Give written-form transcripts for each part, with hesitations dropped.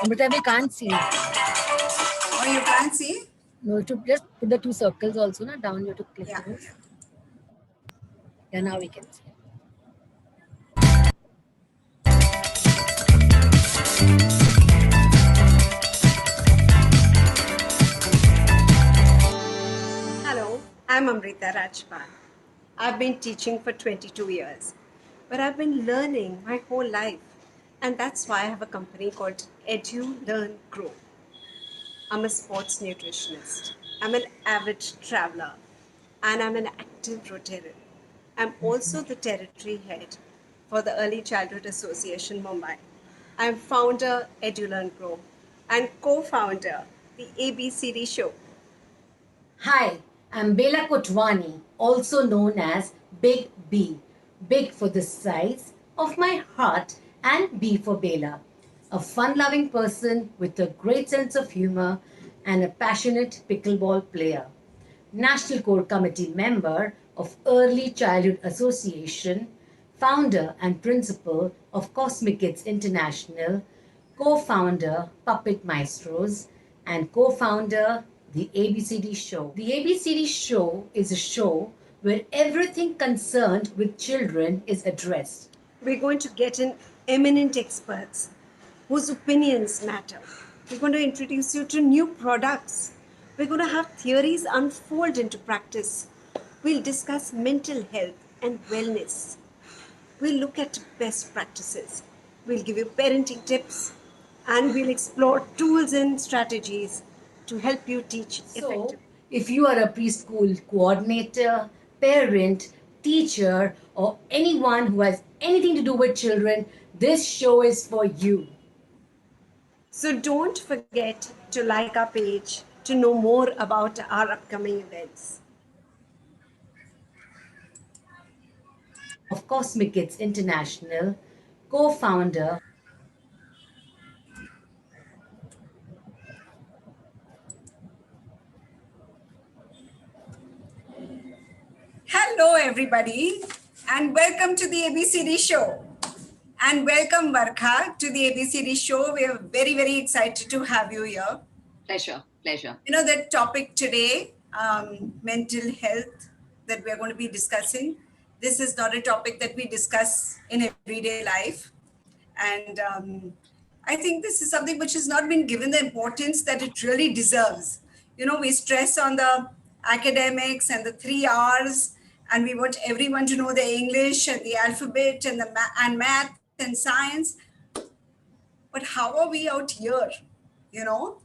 But we can't see. Oh, you can't see? No, to just put the two circles also, na, down you have to click Yeah. those. Yeah, now we can see. Hello, I'm Amrita Rajpal. I've been teaching for 22 years, but I've been learning my whole life. And that's why I have a company called Edu Learn Grow. I'm a sports nutritionist. I'm an avid traveler and I'm an active Rotarian. I'm also the territory head for the Early Childhood Association Mumbai. I'm founder EduLearn Grow and co-founder the ABCD Show. Hi, I'm Bela Kotwani, also known as Big B. Big for the size of my heart and B for Bela. A fun loving person with a great sense of humor and a passionate pickleball player. National Core Committee member of Early Childhood Association, founder and principal of Cosmic Kids International, co-founder Puppet Maestros, and co-founder the ABCD Show. The ABCD Show is a show where everything concerned with children is addressed. We're going to get in eminent experts whose opinions matter. We're going to introduce you to new products. We're going to have theories unfold into practice. We'll discuss mental health and wellness. We'll look at best practices. We'll give you parenting tips and we'll explore tools and strategies to help you teach So, effectively. if you are a preschool coordinator, parent, teacher, or anyone who has anything to do with children, this show is for you. So don't forget to like our page to know more about our upcoming events. Of Cosmic Kids International, co founder. Hello, everybody, and welcome to the ABCD show. And welcome, Varkha, to the ABCD show. We are very, very excited to have you here. Pleasure, pleasure. You know, the topic today, mental health, that we are going to be discussing. This is not a topic that we discuss in everyday life. And I think this is something which has not been given the importance that it really deserves. You know, we stress on the academics and the 3 R's, and we want everyone to know the English and the alphabet and the and math and science. But how are we out here? You know,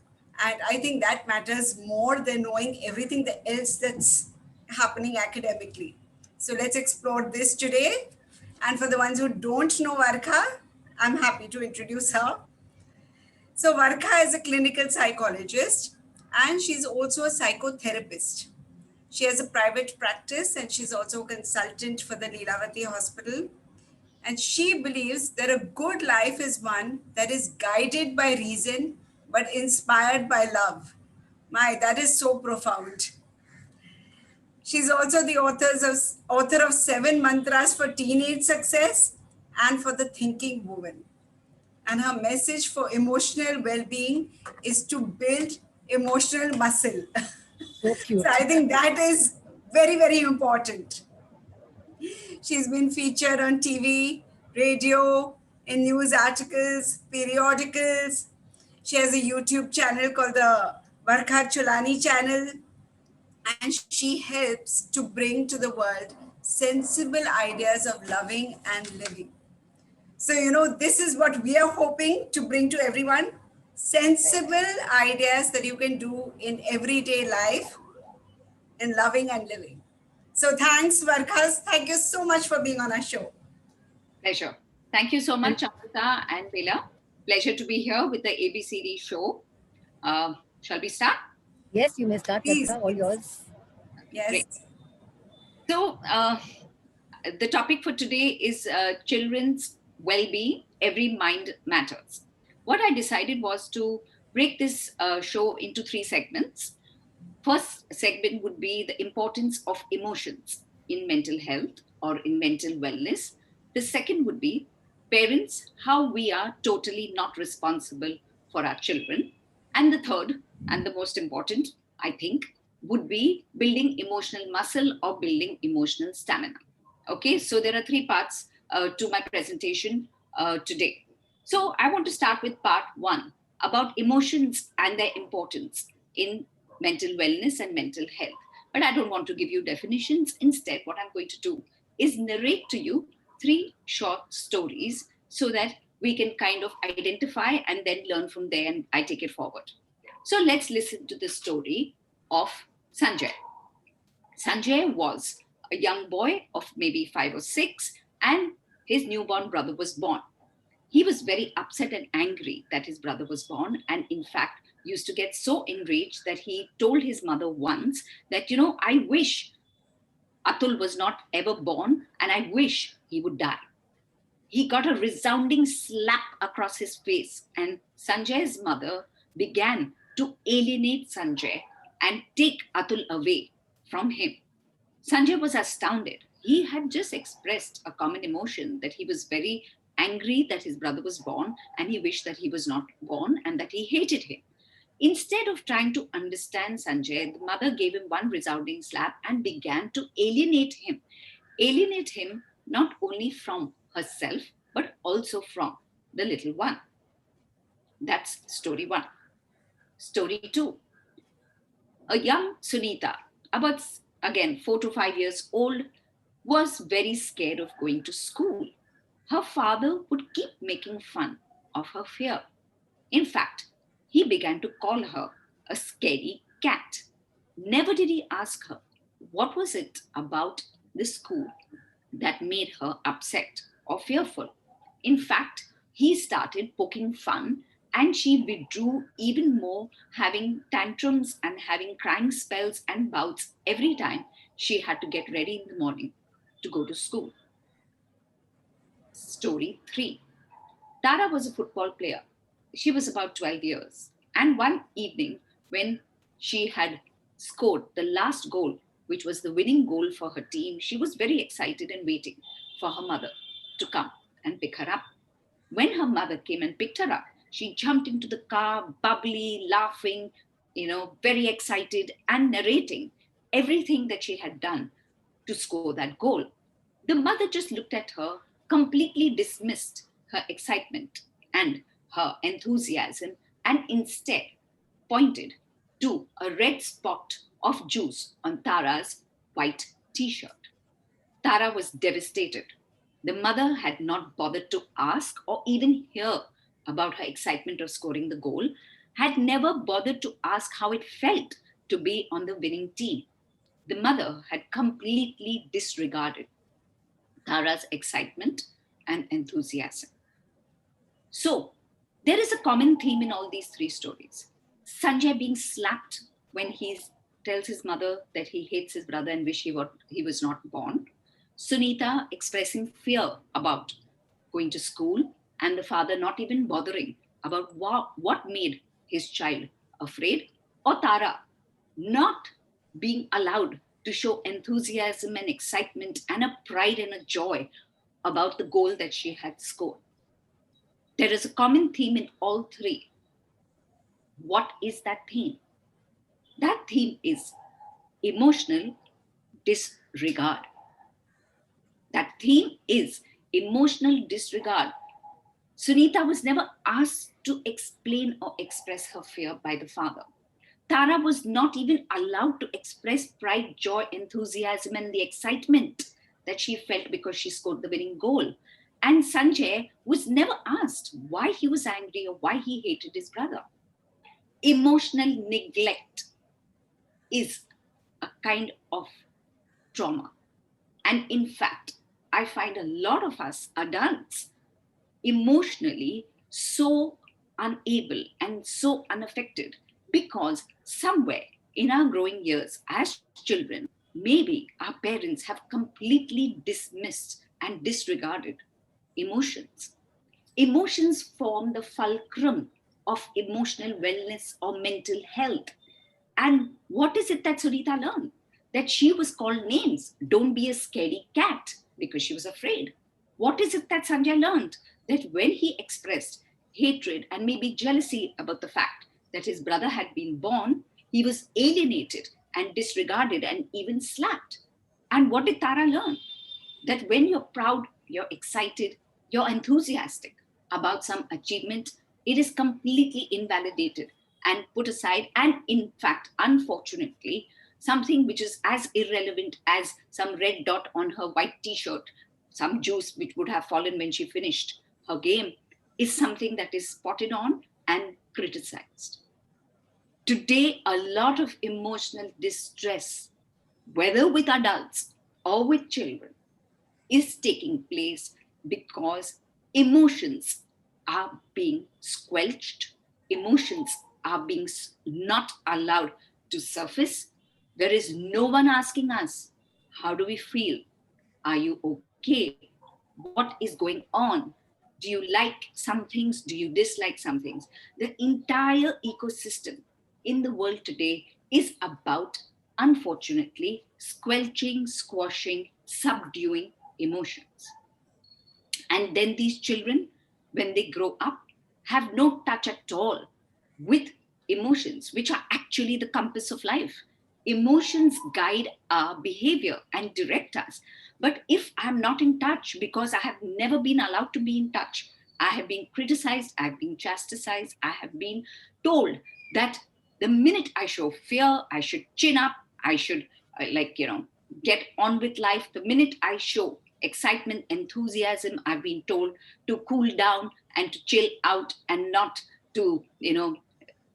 and I think that matters more than knowing everything else that's happening academically. So let's explore this today. And for the ones who don't know Varkha, I'm happy to introduce her. So Varkha is a clinical psychologist and she's also a psychotherapist. She has a private practice and she's also a consultant for the Leelavati Hospital. And she believes that a good life is one that is guided by reason but inspired by love. My, that is so profound. She's also the author of 7 mantras for teenage success and for the thinking woman. And her message for emotional well-being is to build emotional muscle. So cute. So I think that is very, very important. She's been featured on TV, radio, in news articles, periodicals. She has a YouTube channel called the Varkha Chulani channel, and she helps to bring to the world sensible ideas of loving and living. So, you know, this is what we are hoping to bring to everyone sensible ideas that you can do in everyday life in loving and living. So, thanks, Varkas. Thank you so much for being on our show. Pleasure. Thank you so much, Amrita and Bela. Pleasure to be here with the ABCD show. Shall we start? Yes, you may start, Please, Varkha, all please. yours. Yes. Great. So, the topic for today is children's well-being. Every mind matters. What I decided was to break this show into 3 segments. First segment would be the importance of emotions in mental health or in mental wellness. The second would be parents, how we are totally not responsible for our children. And the third, and the most important, I think, would be building emotional muscle or building emotional stamina. Okay, so there are three parts to my presentation today. So I want to start with part one about emotions and their importance in mental wellness and mental health. But I don't want to give you definitions. Instead, what I'm going to do is narrate to you three short stories so that we can kind of identify and then learn from there, and I take it forward. So let's listen to the story of Sanjay. Sanjay was a young boy of maybe 5 or 6, and his newborn brother was born. He was very upset and angry that his brother was born, and in fact, used to get so enraged that he told his mother once that, I wish Atul was not ever born, and I wish he would die. He got a resounding slap across his face, and Sanjay's mother began to alienate Sanjay and take Atul away from him. Sanjay was astounded. He had just expressed a common emotion that he was very angry that his brother was born and he wished that he was not born and that he hated him. Instead of trying to understand Sanjay, the mother gave him one resounding slap and began to alienate him. Alienate him not only from herself, but also from the little one. That's story one. Story two. A young Sunita, about again 4 to 5 years old, was very scared of going to school. Her father would keep making fun of her fear. In fact, he began to call her a scaredy cat. Never did he ask her what was it about the school that made her upset or fearful. In fact, he started poking fun and she withdrew even more, having tantrums and having crying spells and bouts every time she had to get ready in the morning to go to school. Story 3. Tara was a football player. She was about 12 years. And one evening, when she had scored the last goal, which was the winning goal for her team, she was very excited and waiting for her mother to come and pick her up. When her mother came and picked her up, she jumped into the car, bubbly, laughing, very excited, and narrating everything that she had done to score that goal. The mother just looked at her, completely dismissed her excitement and her enthusiasm, and instead pointed to a red spot of juice on Tara's white t shirt. Tara was devastated. The mother had not bothered to ask or even hear about her excitement of scoring the goal, had never bothered to ask how it felt to be on the winning team. The mother had completely disregarded Tara's excitement and enthusiasm. So, there is a common theme in all these three stories. Sanjay being slapped when he tells his mother that he hates his brother and wish he was not born. Sunita expressing fear about going to school and the father not even bothering about what made his child afraid. Or Tara not being allowed to show enthusiasm and excitement and a pride and a joy about the goal that she had scored. There is a common theme in all three. What is that theme? That theme is emotional disregard. That theme is emotional disregard. Sunita was never asked to explain or express her fear by the father. Tara was not even allowed to express pride, joy, enthusiasm, and the excitement that she felt because she scored the winning goal. And Sanjay was never asked why he was angry or why he hated his brother. Emotional neglect is a kind of trauma. And in fact, I find a lot of us adults emotionally so unable and so unaffected because somewhere in our growing years as children, maybe our parents have completely dismissed and disregarded emotions. Emotions form the fulcrum of emotional wellness or mental health. And what is it that Sunita learned? That she was called names. Don't be a scaredy cat, because she was afraid. What is it that Sanjay learned? That when he expressed hatred, and maybe jealousy about the fact that his brother had been born, he was alienated and disregarded and even slapped. And what did Tara learn? That when you're proud, you're excited, you're enthusiastic about some achievement, it is completely invalidated and put aside. And in fact, unfortunately, something which is as irrelevant as some red dot on her white t shirt, some juice which would have fallen when she finished her game, is something that is spotted on and criticized. Today, a lot of emotional distress, whether with adults or with children, is taking place because emotions are being squelched, emotions are being not allowed to surface. There is no one asking us, how do we feel? Are you okay? What is going on? Do you like some things? Do you dislike some things? The entire ecosystem in the world today is about, unfortunately, squelching, squashing, subduing emotions. And then these children, when they grow up, have no touch at all with emotions, which are actually the compass of life. Emotions guide our behavior and direct us. But if I'm not in touch because I have never been allowed to be in touch, I have been criticized, I've been chastised, I have been told that the minute I show fear, I should chin up, I should, get on with life. The minute I show excitement, enthusiasm, I've been told to cool down and to chill out and not to,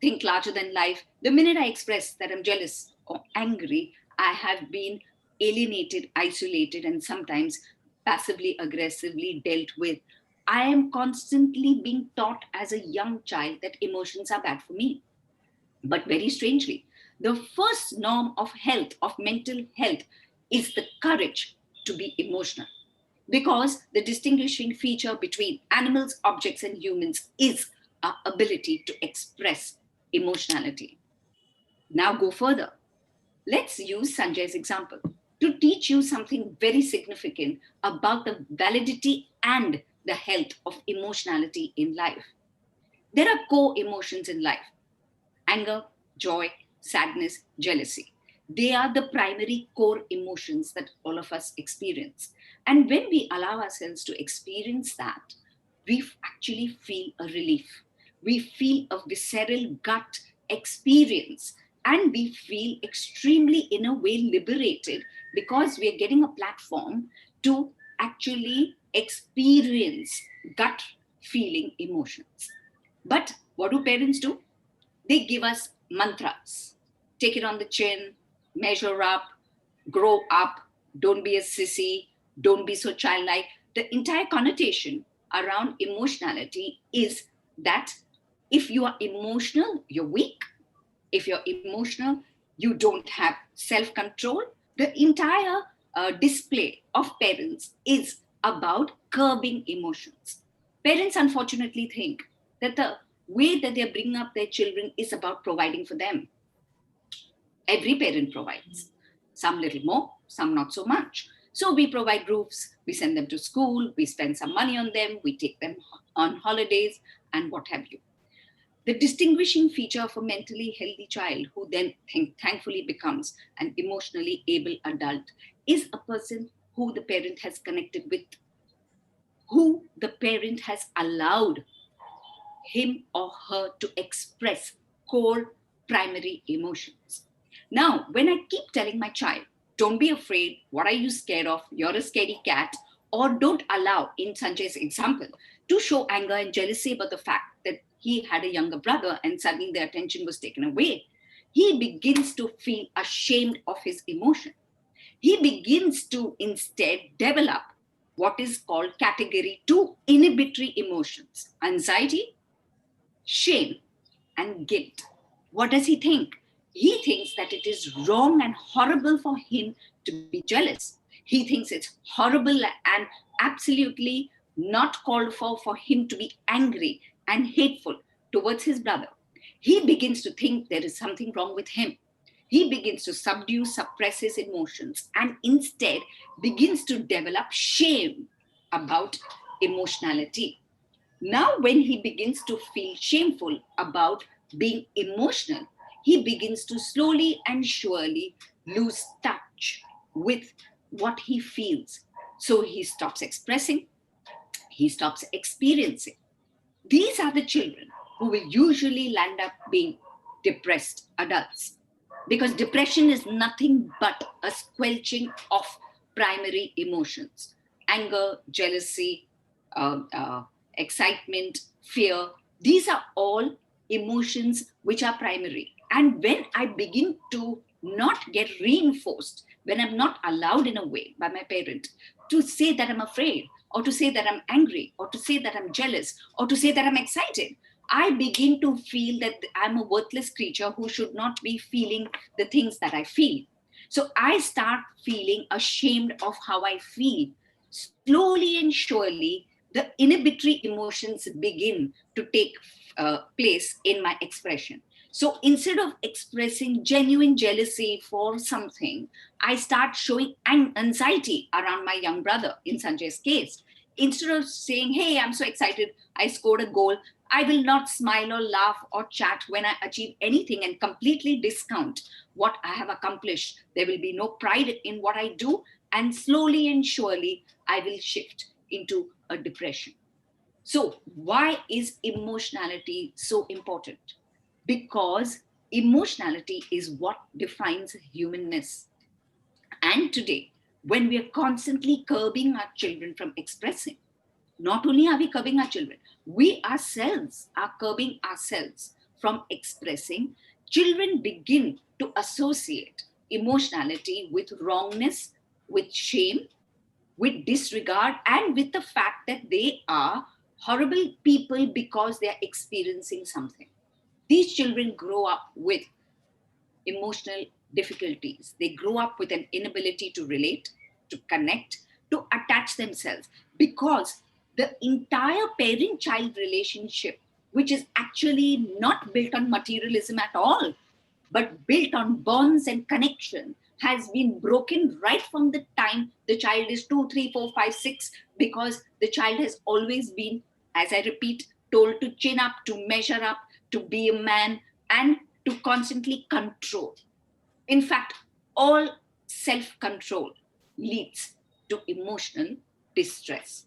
think larger than life. The minute I express that I'm jealous or angry, I have been alienated, isolated, and sometimes passively aggressively dealt with. I am constantly being taught as a young child that emotions are bad for me. But very strangely, the first norm of health, of mental health, is the courage to be emotional. Because the distinguishing feature between animals, objects, and humans is our ability to express emotionality. Now go further. Let's use Sanjay's example to teach you something very significant about the validity and the health of emotionality in life. There are core emotions in life: anger, joy, sadness, jealousy. They are the primary core emotions that all of us experience. And when we allow ourselves to experience that, we actually feel a relief. We feel a visceral gut experience, and we feel extremely, in a way, liberated because we are getting a platform to actually experience gut feeling emotions. But what do parents do? They give us mantras: take it on the chin, measure up, grow up, don't be a sissy, don't be so childlike. The entire connotation around emotionality is that if you are emotional, you're weak. If you're emotional, you don't have self control. The entire display of parents is about curbing emotions. Parents unfortunately think that the way that they're bringing up their children is about providing for them. Every parent provides, some little more, some not so much. So we provide roofs, we send them to school, we spend some money on them, we take them on holidays, and what have you. The distinguishing feature of a mentally healthy child who then thankfully becomes an emotionally able adult is a person who the parent has connected with, who the parent has allowed him or her to express core primary emotions. Now, when I keep telling my child, don't be afraid, what are you scared of? You're a scaredy cat, or don't allow, in Sanjay's example, to show anger and jealousy about the fact that he had a younger brother and suddenly the attention was taken away, he begins to feel ashamed of his emotion. He begins to instead develop what is called category 2 inhibitory emotions: anxiety, shame, and guilt. What does he think? He thinks that it is wrong and horrible for him to be jealous. He thinks it's horrible and absolutely not called for him to be angry and hateful towards his brother. He begins to think there is something wrong with him. He begins to subdue, suppress his emotions, and instead begins to develop shame about emotionality. Now, when he begins to feel shameful about being emotional, he begins to slowly and surely lose touch with what he feels. So he stops expressing, he stops experiencing. These are the children who will usually land up being depressed adults, because depression is nothing but a squelching of primary emotions: anger, jealousy, uh, uh, excitement, fear. These are all emotions which are primary. And when I begin to not get reinforced, when I'm not allowed in a way by my parent to say that I'm afraid, or to say that I'm angry, or to say that I'm jealous, or to say that I'm excited, I begin to feel that I'm a worthless creature who should not be feeling the things that I feel. So I start feeling ashamed of how I feel. Slowly and surely, the inhibitory emotions begin to take place in my expression. So instead of expressing genuine jealousy for something, I start showing anxiety around my young brother in Sanjay's case. Instead of saying, "Hey, I'm so excited, I scored a goal," I will not smile or laugh or chat when I achieve anything and completely discount what I have accomplished. There will be no pride in what I do, and slowly and surely, I will shift into a depression. So, why is emotionality so important? Because emotionality is what defines humanness. And today, when we are constantly curbing our children from expressing, not only are we curbing our children, we ourselves are curbing ourselves from expressing. Children begin to associate emotionality with wrongness, with shame, with disregard, and with the fact that they are horrible people because they are experiencing something. These children grow up with emotional difficulties. They grow up with an inability to relate, to connect, to attach themselves, because the entire parent child relationship, which is actually not built on materialism at all, but built on bonds and connection, has been broken right from the time the child is 2, 3, 4, 5, 6, because the child has always been, as I repeat, told to chin up, to measure up, to be a man, and to constantly control. In fact, all self control leads to emotional distress.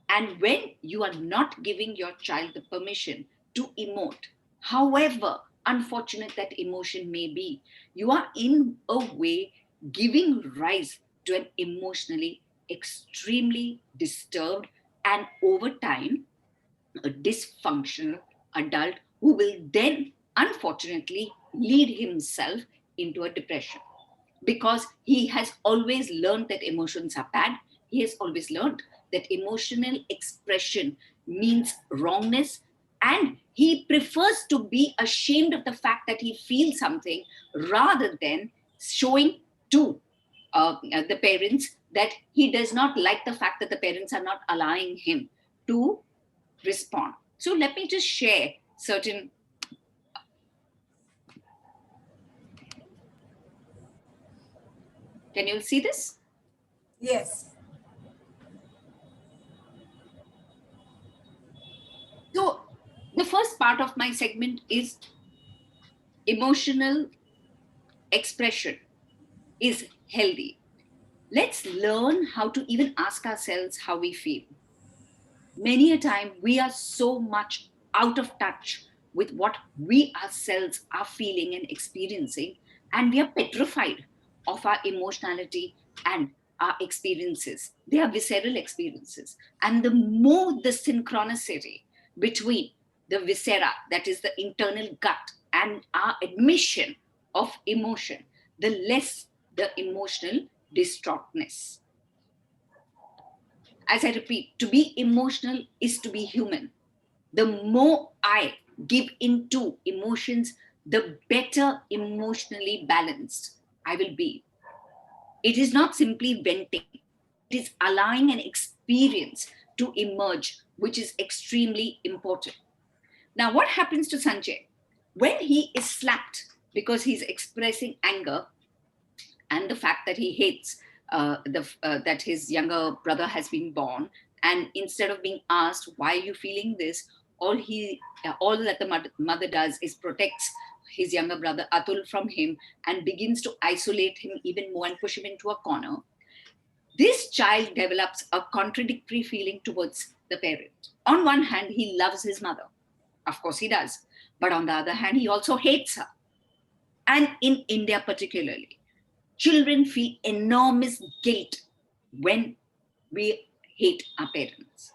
And when you are not giving your child the permission to emote, however unfortunate that emotion may be, you are in a way giving rise to an emotionally extremely disturbed and over time a dysfunctional adult who will then unfortunately lead himself into a depression, because he has always learned that emotions are bad. He has always learned that emotional expression means wrongness, and he prefers to be ashamed of the fact that he feels something rather than showing to the parents that he does not like the fact that the parents are not allowing him to respond. So let me just share certain. Can you see this? Yes. So the first part of my segment is emotional expression is healthy. Let's learn how to even ask ourselves how we feel. Many a time we are so much out of touch with what we ourselves are feeling and experiencing, and we are petrified of our emotionality and our experiences. They are visceral experiences, and the more the synchronicity between the viscera, that is the internal gut, and our admission of emotion, the less the emotional distraughtness. As I repeat, to be emotional is to be human. The more I give into emotions, the better emotionally balanced I will be. It is not simply venting, it is allowing an experience to emerge, which is extremely important. Now, what happens to Sanjay? When he is slapped because he's expressing anger and the fact that he hates that his younger brother has been born, And instead of being asked, why are you feeling this? All that the mother does is protects his younger brother Atul from him and begins to isolate him even more and push him into a corner. This child develops a contradictory feeling towards the parent. On one hand, he loves his mother. Of course, he does. But on the other hand, he also hates her. And in India, particularly, children feel enormous guilt when we hate our parents.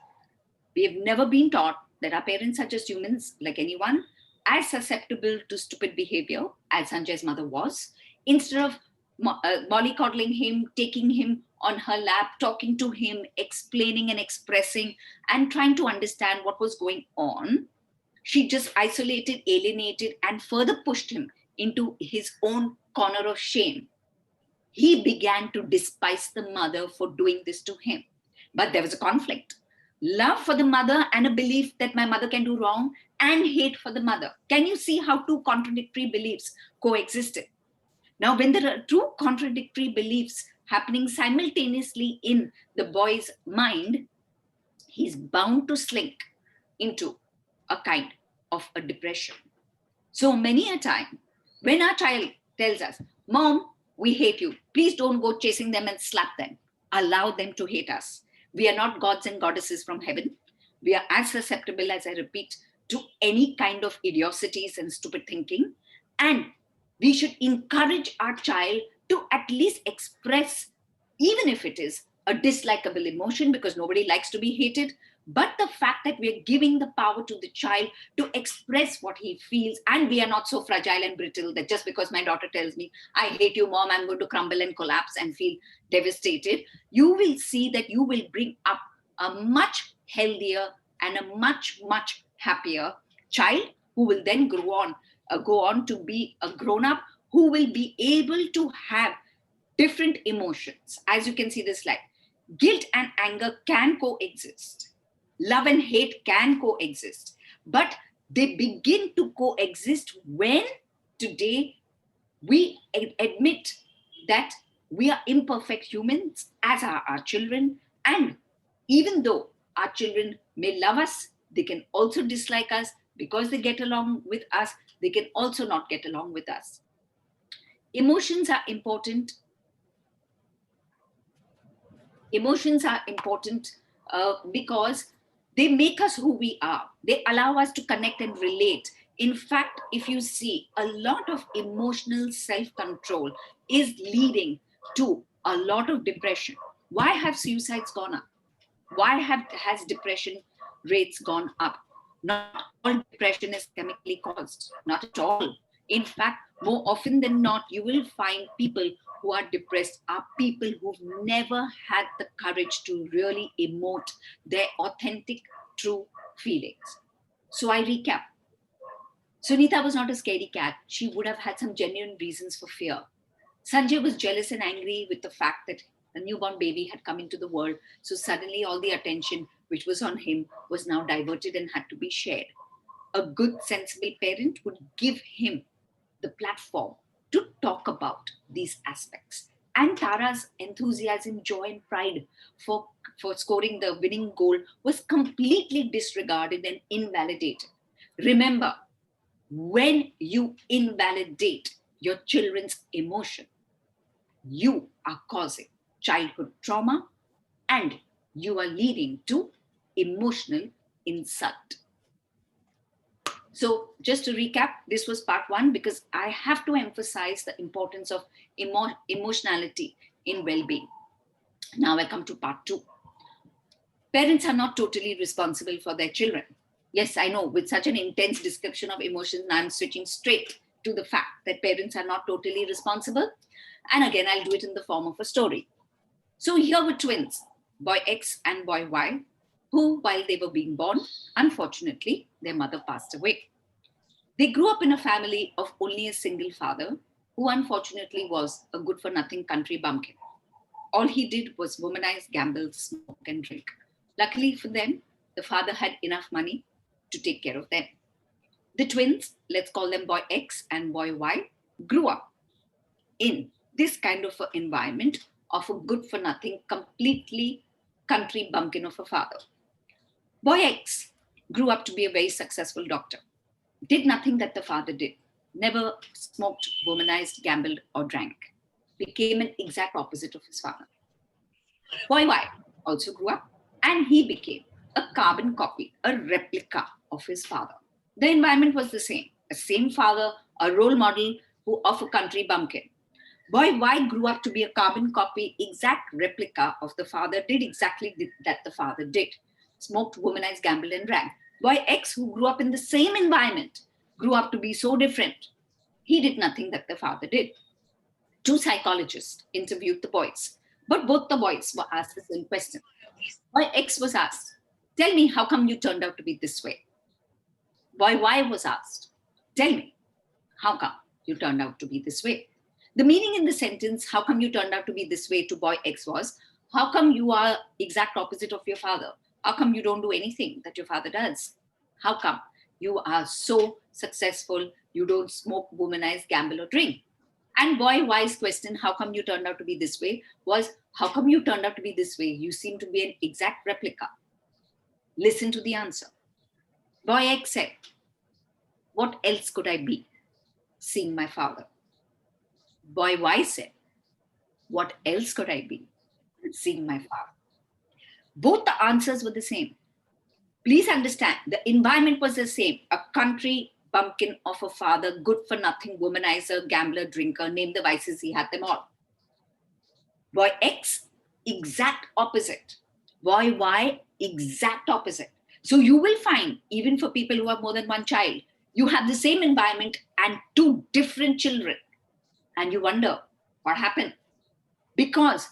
We have never been taught that our parents are just humans like anyone, as susceptible to stupid behavior as Sanjay's mother was. Instead of mollycoddling him, taking him on her lap, talking to him, explaining and expressing, and trying to understand what was going on, she just isolated, alienated, and further pushed him into his own corner of shame. He began to despise the mother for doing this to him. But there was a conflict. Love for the mother and a belief that my mother can do wrong, and hate for the mother. Can you see how two contradictory beliefs coexisted? Now, when there are two contradictory beliefs happening simultaneously in the boy's mind, he's bound to slink into a kind of a depression. So many a time, when our child tells us, Mom, we hate you, please don't go chasing them and slap them. Allow them to hate us. We are not gods and goddesses from heaven. We are as susceptible, as I repeat, to any kind of idiocies and stupid thinking. And we should encourage our child to at least express, even if it is a dislikable emotion, because nobody likes to be hated, but the fact that we are giving the power to the child to express what he feels, and we are not so fragile and brittle that just because my daughter tells me, I hate you, Mom, I'm going to crumble and collapse and feel devastated. You will see that you will bring up a much healthier and a much, much happier child who will then go on to be a grown-up who will be able to have different emotions. As you can see this slide, guilt and anger can coexist. Love and hate can coexist. But they begin to coexist when today we admit that we are imperfect humans, as are our children. And even though our children may love us, they can also dislike us. Because they get along with us, they can also not get along with us. Emotions are important. Emotions are important because they make us who we are. They allow us to connect and relate. In fact, if you see, a lot of emotional self-control is leading to a lot of depression. Why have suicides gone up? Why has depression rates gone up? Not all depression is chemically caused, not at all. In fact, more often than not, you will find people who are depressed are people who've never had the courage to really emote their authentic, true feelings. So I recap. Sunita was not a scaredy cat. She would have had some genuine reasons for fear. Sanjay was jealous and angry with the fact that a newborn baby had come into the world. So suddenly all the attention which was on him was now diverted and had to be shared. A good, sensible parent would give him the platform to talk about these aspects. And Tara's enthusiasm, joy, and pride for scoring the winning goal was completely disregarded and invalidated. Remember, when you invalidate your children's emotion, you are causing childhood trauma and you are leading to emotional insult. So just to recap, this was part one because I have to emphasize the importance of emotionality in well-being. Now I come to part two. Parents are not totally responsible for their children. Yes, I know, with such an intense description of emotions, I'm switching straight to the fact that parents are not totally responsible. And again, I'll do it in the form of a story. So here were twins, boy X and boy Y, who, while they were being born, unfortunately, their mother passed away. They grew up in a family of only a single father, who unfortunately was a good-for-nothing country bumpkin. All he did was womanize, gamble, smoke, and drink. Luckily for them, the father had enough money to take care of them. The twins, let's call them boy X and boy Y, grew up in this kind of an environment of a good-for-nothing, completely country bumpkin of a father. Boy X grew up to be a very successful doctor, did nothing that the father did, never smoked, womanized, gambled, or drank, became an exact opposite of his father. Boy Y also grew up and he became a carbon copy, a replica of his father. The environment was the same father, a role model who of a country bumpkin. Boy Y grew up to be a carbon copy, exact replica of the father, did exactly that the father did. Smoked, womanized, gambled, and drank. Boy X, who grew up in the same environment, grew up to be so different. He did nothing that the father did. Two psychologists interviewed the boys, but both the boys were asked the same question. Boy X was asked, tell me, how come you turned out to be this way? Boy Y was asked, tell me, how come you turned out to be this way? The meaning in the sentence, how come you turned out to be this way, to boy X was, how come you are exact opposite of your father? How come you don't do anything that your father does? How come you are so successful, you don't smoke, womanize, gamble, or drink? And boy Y's question, how come you turned out to be this way, was, how come you turned out to be this way? You seem to be an exact replica. Listen to the answer. Boy X said, what else could I be, seeing my father? Boy Y said, what else could I be, seeing my father? Both the answers were the same. Please understand, the environment was the same. A country bumpkin of a father, good for nothing, womanizer, gambler, drinker, name the vices, he had them all. Boy X, exact opposite. Boy Y, exact opposite. So you will find, even for people who have more than one child, you have the same environment and two different children. And you wonder, what happened? Because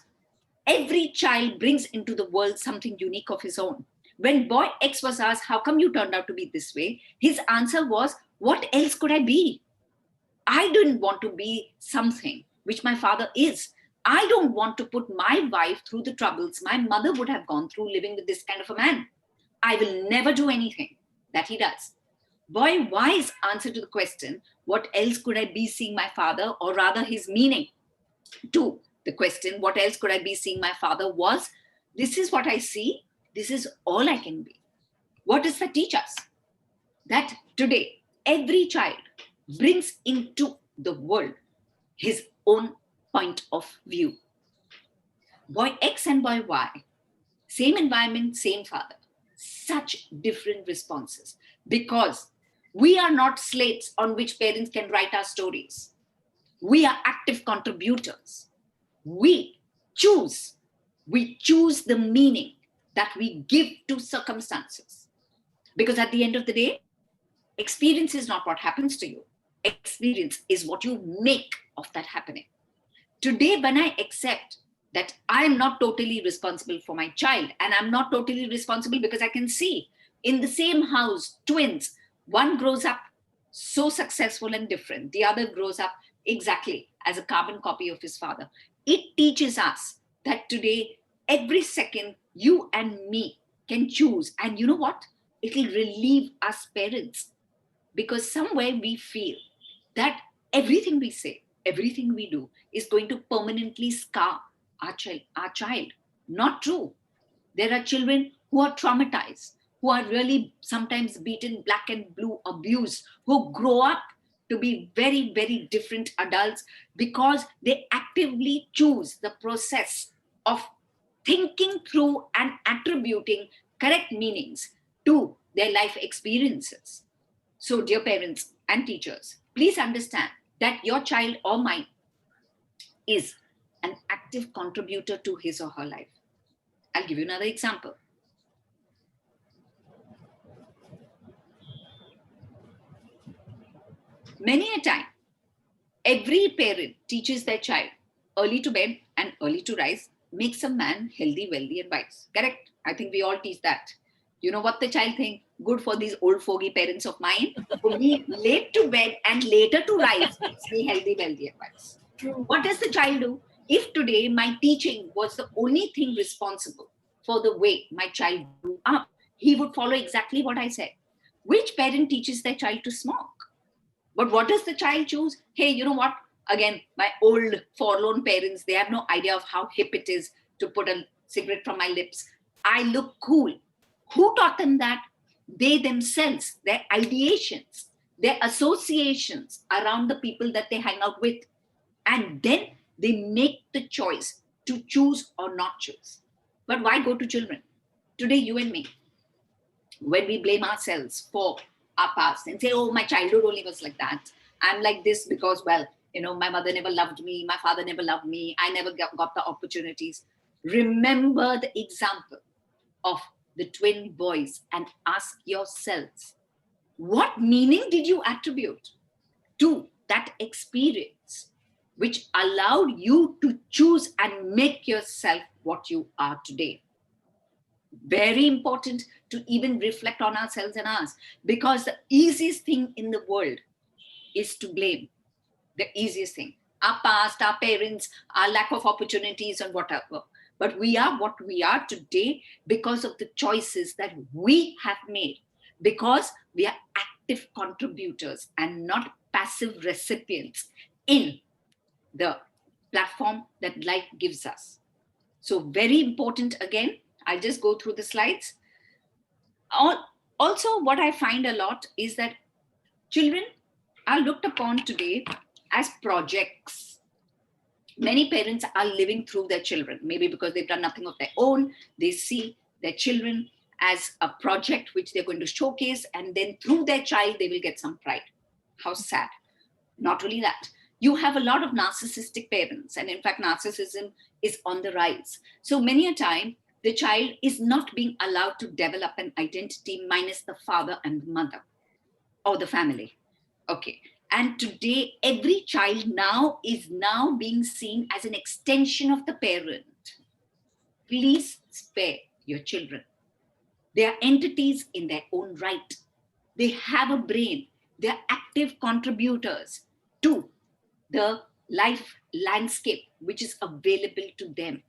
every child brings into the world something unique of his own. When boy X was asked, how come you turned out to be this way? His answer was, what else could I be? I didn't want to be something which my father is. I don't want to put my wife through the troubles my mother would have gone through living with this kind of a man. I will never do anything that he does. Boy Y's answer to the question, what else could I be, seeing my father, or rather his meaning to the question, what else could I be, seeing my father, was, this is what I see, this is all I can be. What does that teach us? That today, every child brings into the world his own point of view. Boy X and boy Y, same environment, same father, such different responses, because we are not slates on which parents can write our stories. We are active contributors. We choose the meaning that we give to circumstances. Because at the end of the day, experience is not what happens to you. Experience is what you make of that happening. Today, when I accept that I am not totally responsible for my child, and I'm not totally responsible because I can see in the same house, twins, one grows up so successful and different, the other grows up exactly as a carbon copy of his father. It teaches us that today, every second, you and me can choose. And you know what? It'll relieve us parents, because somewhere we feel that everything we say, everything we do is going to permanently scar our child. Not true. There are children who are traumatized, who are really sometimes beaten black and blue, abused, who grow up to be very, very different adults because they actively choose the process of thinking through and attributing correct meanings to their life experiences. So, dear parents and teachers, please understand that your child or mine is an active contributor to his or her life. I'll give you another example. Many a time, every parent teaches their child early to bed and early to rise makes a man healthy, wealthy, and wise. Correct? I think we all teach that. You know what the child thinks? Good for these old fogey parents of mine. To be late to bed and later to rise makes me healthy, wealthy, and wise. True. What does the child do? If today my teaching was the only thing responsible for the way my child grew up, he would follow exactly what I said. Which parent teaches their child to smoke? But what does the child choose? Hey, you know what? Again, my old forlorn parents, they have no idea of how hip it is to put a cigarette from my lips. I look cool. Who taught them that? They themselves, their ideations, their associations around the people that they hang out with. And then they make the choice to choose or not choose. But why go to children? Today, you and me, when we blame ourselves for our past and say, oh, my childhood only was like that. I'm like this because, well, my mother never loved me. My father never loved me. I never got the opportunities. Remember the example of the twin boys and ask yourselves, what meaning did you attribute to that experience which allowed you to choose and make yourself what you are today? Very important to even reflect on ourselves and ours, because the easiest thing in the world is to blame. The easiest thing, our past, our parents, our lack of opportunities and whatever. But we are what we are today because of the choices that we have made, because we are active contributors and not passive recipients in the platform that life gives us. So very important. Again, I'll just go through the slides. Also, what I find a lot is that children are looked upon today as projects. Many parents are living through their children, maybe because they've done nothing of their own. They see their children as a project which they're going to showcase, and then through their child, they will get some pride. How sad. Not only that, you have a lot of narcissistic parents, and in fact, narcissism is on the rise. So many a time, the child is not being allowed to develop an identity minus the father and the mother or the family. Okay. And today, every child now is being seen as an extension of the parent. Please spare your children. They are entities in their own right. They have a brain. They are active contributors to the life landscape which is available to them.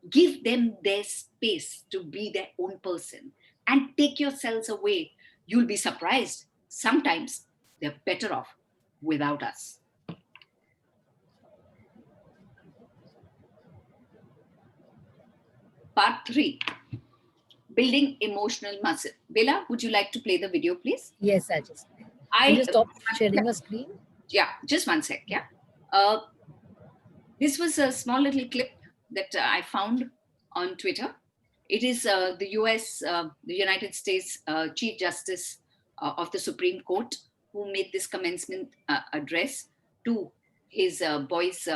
Give them their space to be their own person and take yourselves away. You'll be surprised. Sometimes they're better off without us. Part 3, building emotional muscle. Bella, would you like to play the video, please? Yes, I just. Can you stop sharing your screen? Yeah, just one sec. Yeah. This was a small little clip that I found on Twitter. It is the the United States Chief Justice of the Supreme Court who made this commencement address to his boys,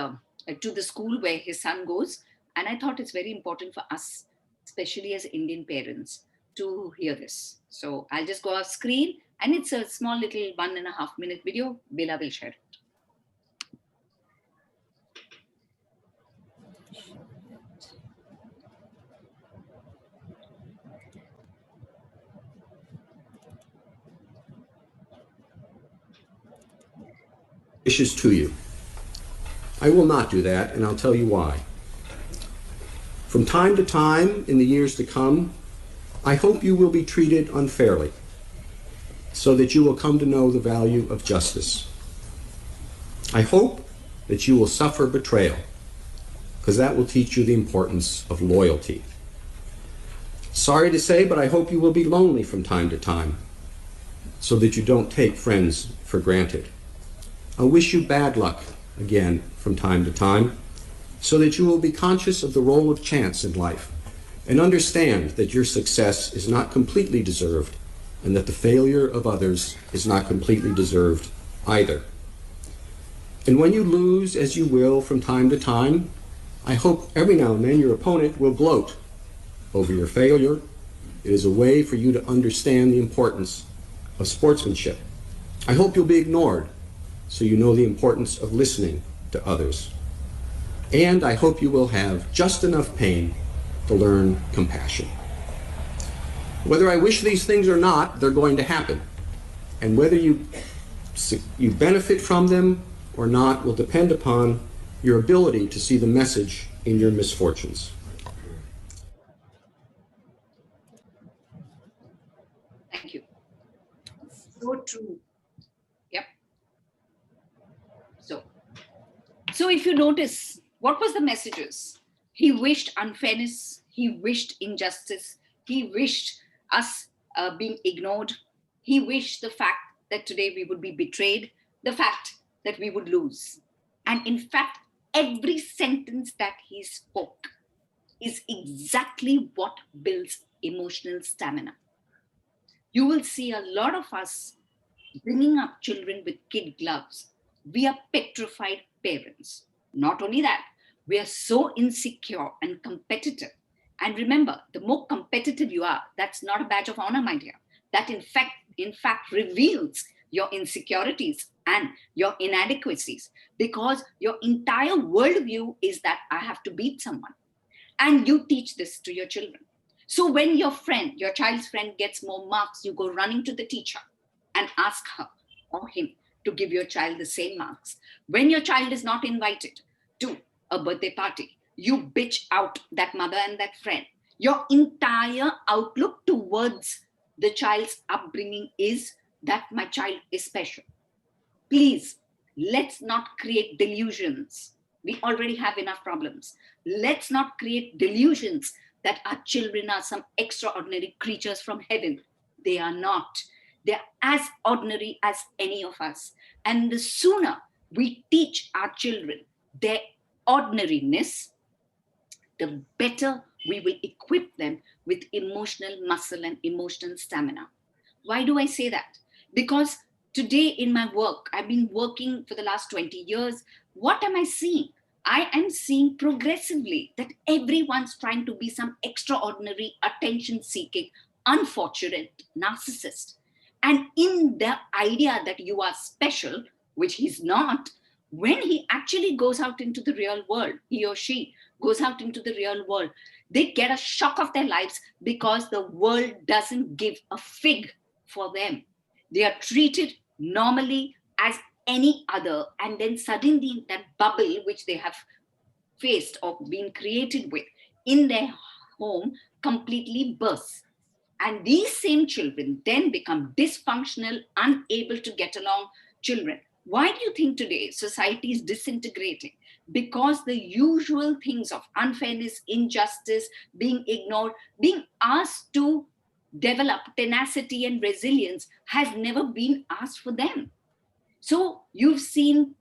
to the school where his son goes. And I thought it's very important for us, especially as Indian parents, to hear this. So I'll just go off screen, and it's a small little 1.5 minute video. Bela will share it. Wishes to you. I will not do that, and I'll tell you why. From time to time in the years to come, I hope you will be treated unfairly, so that you will come to know the value of justice. I hope that you will suffer betrayal, because that will teach you the importance of loyalty. Sorry to say, but I hope you will be lonely from time to time, so that you don't take friends for granted. I wish you bad luck again from time to time, so that you will be conscious of the role of chance in life and understand that your success is not completely deserved and that the failure of others is not completely deserved either. And when you lose, as you will from time to time, I hope every now and then your opponent will gloat over your failure. It is a way for you to understand the importance of sportsmanship. I hope you'll be ignored, so you know the importance of listening to others. And I hope you will have just enough pain to learn compassion. Whether I wish these things or not, they're going to happen. And whether you benefit from them or not will depend upon your ability to see the message in your misfortunes. Thank you. So true. Yep. So if you notice, what was the messages? He wished unfairness, he wished injustice, He wished us being ignored. He wished the fact that today we would be betrayed, the fact that we would lose. And in fact, every sentence that he spoke is exactly what builds emotional stamina. You will see a lot of us bringing up children with kid gloves. We are petrified parents. Not only that, we are so insecure and competitive. And remember, the more competitive you are, that's not a badge of honor, my dear. That in fact reveals your insecurities and your inadequacies, because your entire worldview is that I have to beat someone. And you teach this to your children. So when your child's friend gets more marks, you go running to the teacher and ask her or him to give your child the same marks. When your child is not invited to a birthday party, you bitch out that mother and that friend. Your entire outlook towards the child's upbringing is that my child is special. Please, let's not create delusions. We already have enough problems. Let's not create delusions that our children are some extraordinary creatures from heaven. They are not. They're as ordinary as any of us. And the sooner we teach our children their ordinariness, the better we will equip them with emotional muscle and emotional stamina. Why do I say that? Because today in my work, I've been working for the last 20 years. What am I seeing? I am seeing progressively that everyone's trying to be some extraordinary, attention seeking, unfortunate narcissist. And in the idea that you are special, which he's not, when he actually goes out into the real world, he or she goes out into the real world, they get a shock of their lives because the world doesn't give a fig for them. They are treated normally as any other, and then suddenly that bubble which they have faced or been created with in their home completely bursts. And these same children then become dysfunctional, unable to get along children. Why do you think today society is disintegrating? Because the usual things of unfairness, injustice, being ignored, being asked to develop tenacity and resilience has never been asked for them. So you've seen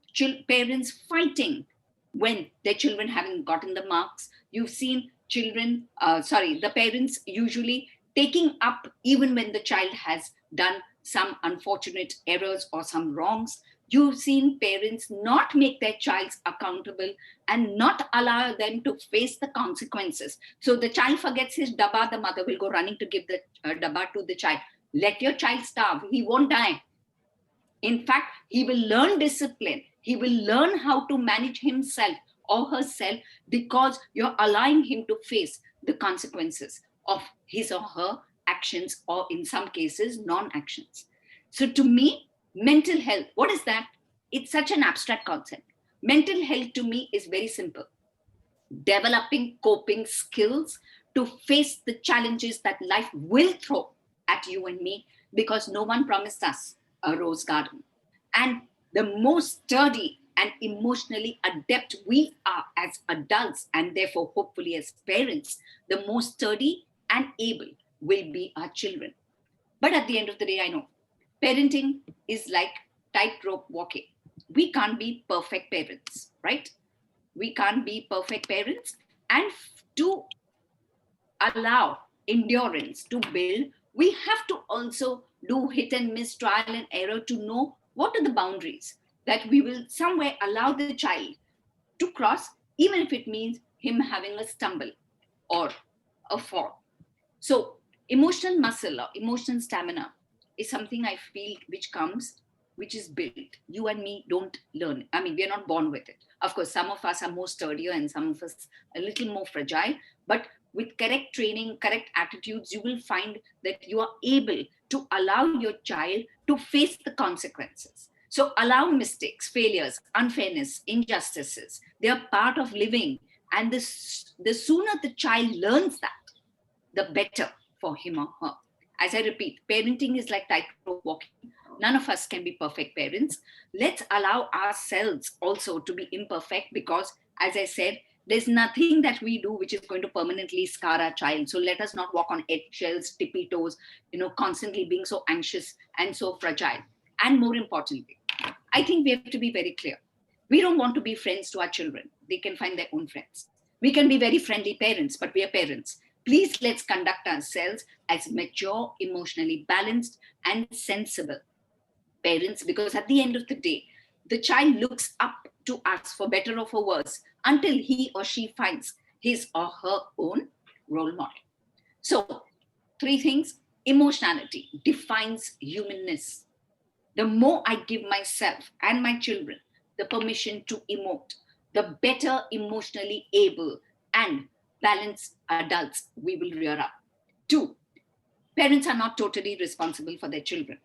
parents fighting when their children haven't gotten the marks. You've seen the parents usually taking up even when the child has done some unfortunate errors or some wrongs. You've seen parents not make their child accountable and not allow them to face the consequences. So the child forgets his dabba, the mother will go running to give the dabba to the child. Let your child starve, he won't die. In fact, he will learn discipline. He will learn how to manage himself or herself because you're allowing him to face the consequences of his or her actions, or in some cases, non-actions. So to me, mental health, what is that? It's such an abstract concept. Mental health to me is very simple. Developing coping skills to face the challenges that life will throw at you and me, because no one promised us a rose garden. And the more sturdy and emotionally adept we are as adults, and therefore hopefully as parents, the more sturdy and able will be our children. But at the end of the day, I know parenting is like tightrope walking. We can't be perfect parents, right? We can't be perfect parents. And to allow endurance to build, we have to also do hit and miss, trial and error, to know what are the boundaries that we will somewhere allow the child to cross, even if it means him having a stumble or a fall. So emotional muscle or emotional stamina is something I feel which is built. You and me don't learn. I mean, we are not born with it. Of course, some of us are more sturdier and some of us a little more fragile, but with correct training, correct attitudes, you will find that you are able to allow your child to face the consequences. So allow mistakes, failures, unfairness, injustices. They are part of living. And the sooner the child learns that, the better for him or her. As I repeat, parenting is like tightrope walking. None of us can be perfect parents. Let's allow ourselves also to be imperfect, because, as I said, There's nothing that we do which is going to permanently scar our child. So let us not walk on eggshells, tippy toes, constantly being so anxious and so fragile. And more importantly, I think we have to be very clear. We don't want to be friends to our children. They can find their own friends. We can be very friendly parents, but we are parents. Please, let's conduct ourselves as mature, emotionally balanced, and sensible parents, because at the end of the day, the child looks up to us for better or for worse until he or she finds his or her own role model. So, three things. Emotionality defines humanness. The more I give myself and my children the permission to emote, the better emotionally able and balanced adults we will rear up. Two, parents are not totally responsible for their children.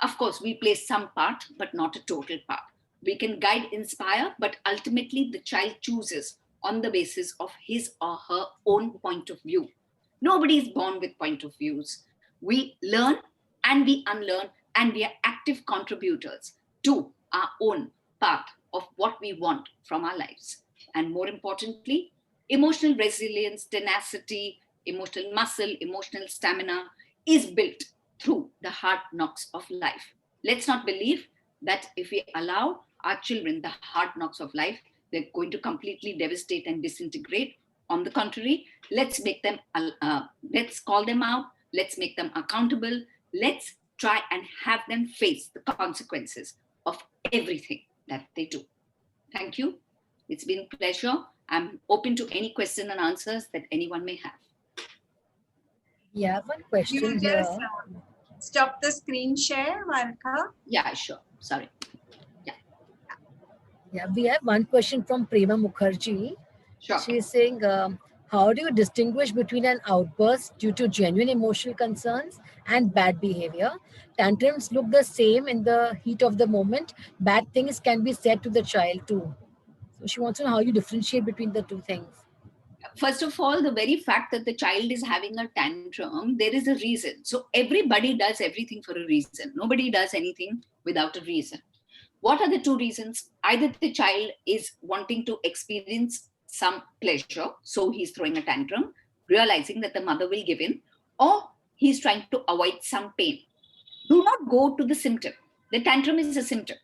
Of course, we play some part, but not a total part. We can guide, inspire, but ultimately the child chooses on the basis of his or her own point of view. Nobody is born with point of views. We learn and we unlearn, and we are active contributors to our own path of what we want from our lives. And more importantly, emotional resilience, tenacity, emotional muscle, emotional stamina is built through the hard knocks of life. Let's not believe that if we allow our children the hard knocks of life, they're going to completely devastate and disintegrate. On the contrary, let's call them out, let's make them accountable, let's try and have them face the consequences of everything that they do. Thank you. It's been a pleasure. I'm open to any question and answers that anyone may have. Yeah, one You question just here. stop the screen share, Varkha. Yeah, sure. Sorry. Yeah, we have one question from Prema Mukherjee. Sure. She's saying, how do you distinguish between an outburst due to genuine emotional concerns and bad behavior? Tantrums look the same in the heat of the moment. Bad things can be said to the child too. So she wants to know how you differentiate between the two things. First of all, the very fact that the child is having a tantrum, there is a reason. So everybody does everything for a reason. Nobody does anything without a reason. What are the two reasons? Either the child is wanting to experience some pleasure, so he's throwing a tantrum, realizing that the mother will give in, or he's trying to avoid some pain. Do not go to the symptom. The tantrum is a symptom.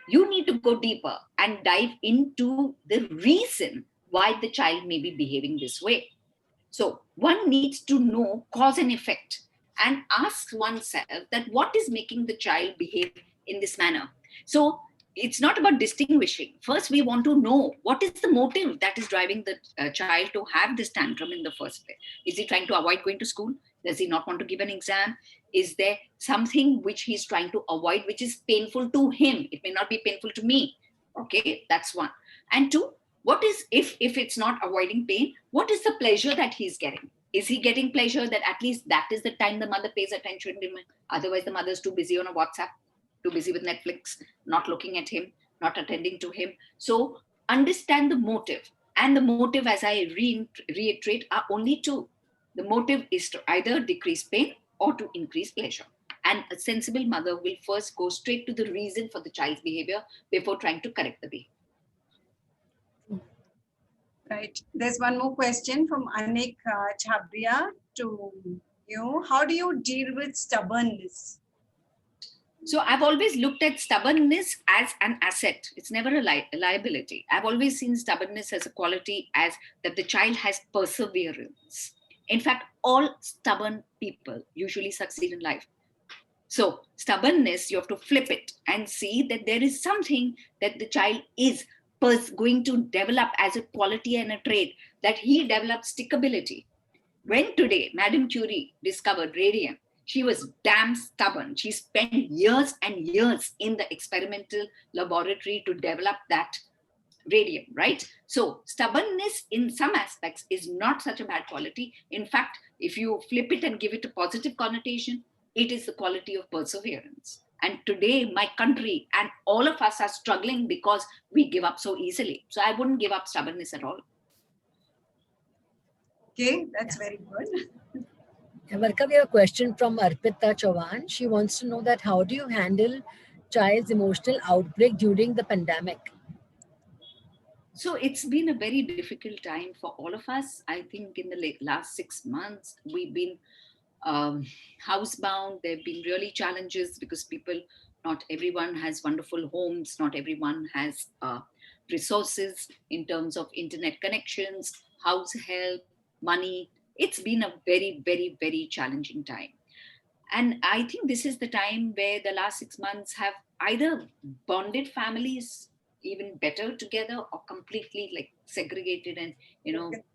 You need to go deeper and dive into the reason why the child may be behaving this way. So one needs to know cause and effect and ask oneself that what is making the child behave in this manner. So it's not about distinguishing. First, we want to know what is the motive that is driving the child to have this tantrum in the first place. Is he trying to avoid going to school? Does he not want to give an exam? Is there something which he's trying to avoid, which is painful to him? It may not be painful to me. Okay, that's one. And two, what is, if it's not avoiding pain, what is the pleasure that he's getting? Is he getting pleasure that at least that is the time the mother pays attention to him? Otherwise, the mother's too busy on a WhatsApp, too busy with Netflix, not looking at him, not attending to him. So understand the motive. And the motive, as I reiterate, are only two. The motive is to either decrease pain or to increase pleasure. And a sensible mother will first go straight to the reason for the child's behavior before trying to correct the behavior. Right. There's one more question from Anik Chabria to you. How do you deal with stubbornness? So I've always looked at stubbornness as an asset. It's never a liability. I've always seen stubbornness as a quality, as that the child has perseverance. In fact, all stubborn people usually succeed in life. So stubbornness, you have to flip it and see that there is something that the child is going to develop as a quality and a trait, that he develops stickability. When today Madame Curie discovered radium, she was damn stubborn. She spent years and years in the experimental laboratory to develop that radium, right? So stubbornness in some aspects is not such a bad quality. In fact, if you flip it and give it a positive connotation, it is the quality of perseverance. And today, my country and all of us are struggling because we give up so easily. So I wouldn't give up stubbornness at all. Okay, that's very good. Varkha, we have a question from Arpita Chauhan. She wants to know that how do you handle child's emotional outbreak during the pandemic? So it's been a very difficult time for all of us. I think in the last 6 months, we've been um, housebound. There have been really challenges because people, not everyone has wonderful homes, not everyone has resources in terms of internet connections, house help, money. It's been a very, very, very challenging time. And I think this is the time where the last 6 months have either bonded families even better together or completely like segregated and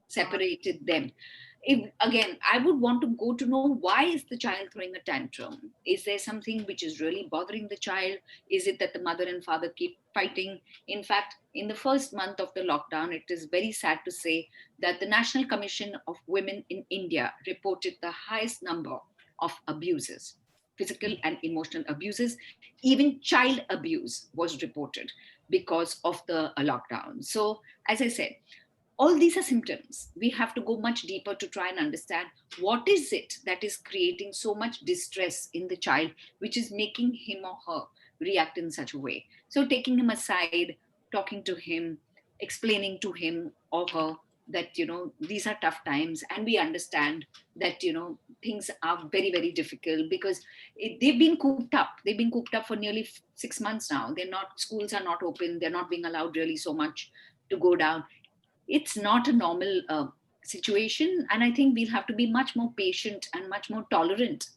separated them. If again, I would want to go to know, why is the child throwing a tantrum? Is there something which is really bothering the child? Is it that the mother and father keep fighting? In fact, in the first month of the lockdown, it is very sad to say that the National Commission of Women in India reported the highest number of abuses, physical and emotional abuses. Even child abuse was reported because of the lockdown. So, as I said, all these are symptoms. We have to go much deeper to try and understand what is it that is creating so much distress in the child, which is making him or her react in such a way. So, taking him aside, talking to him, explaining to him or her that these are tough times, and we understand that things are very, very difficult because they've been cooped up. They've been cooped up for nearly 6 months now. They're not, schools are not open, they're not being allowed really so much to go down. It's not a normal situation, and I think we'll have to be much more patient and much more tolerant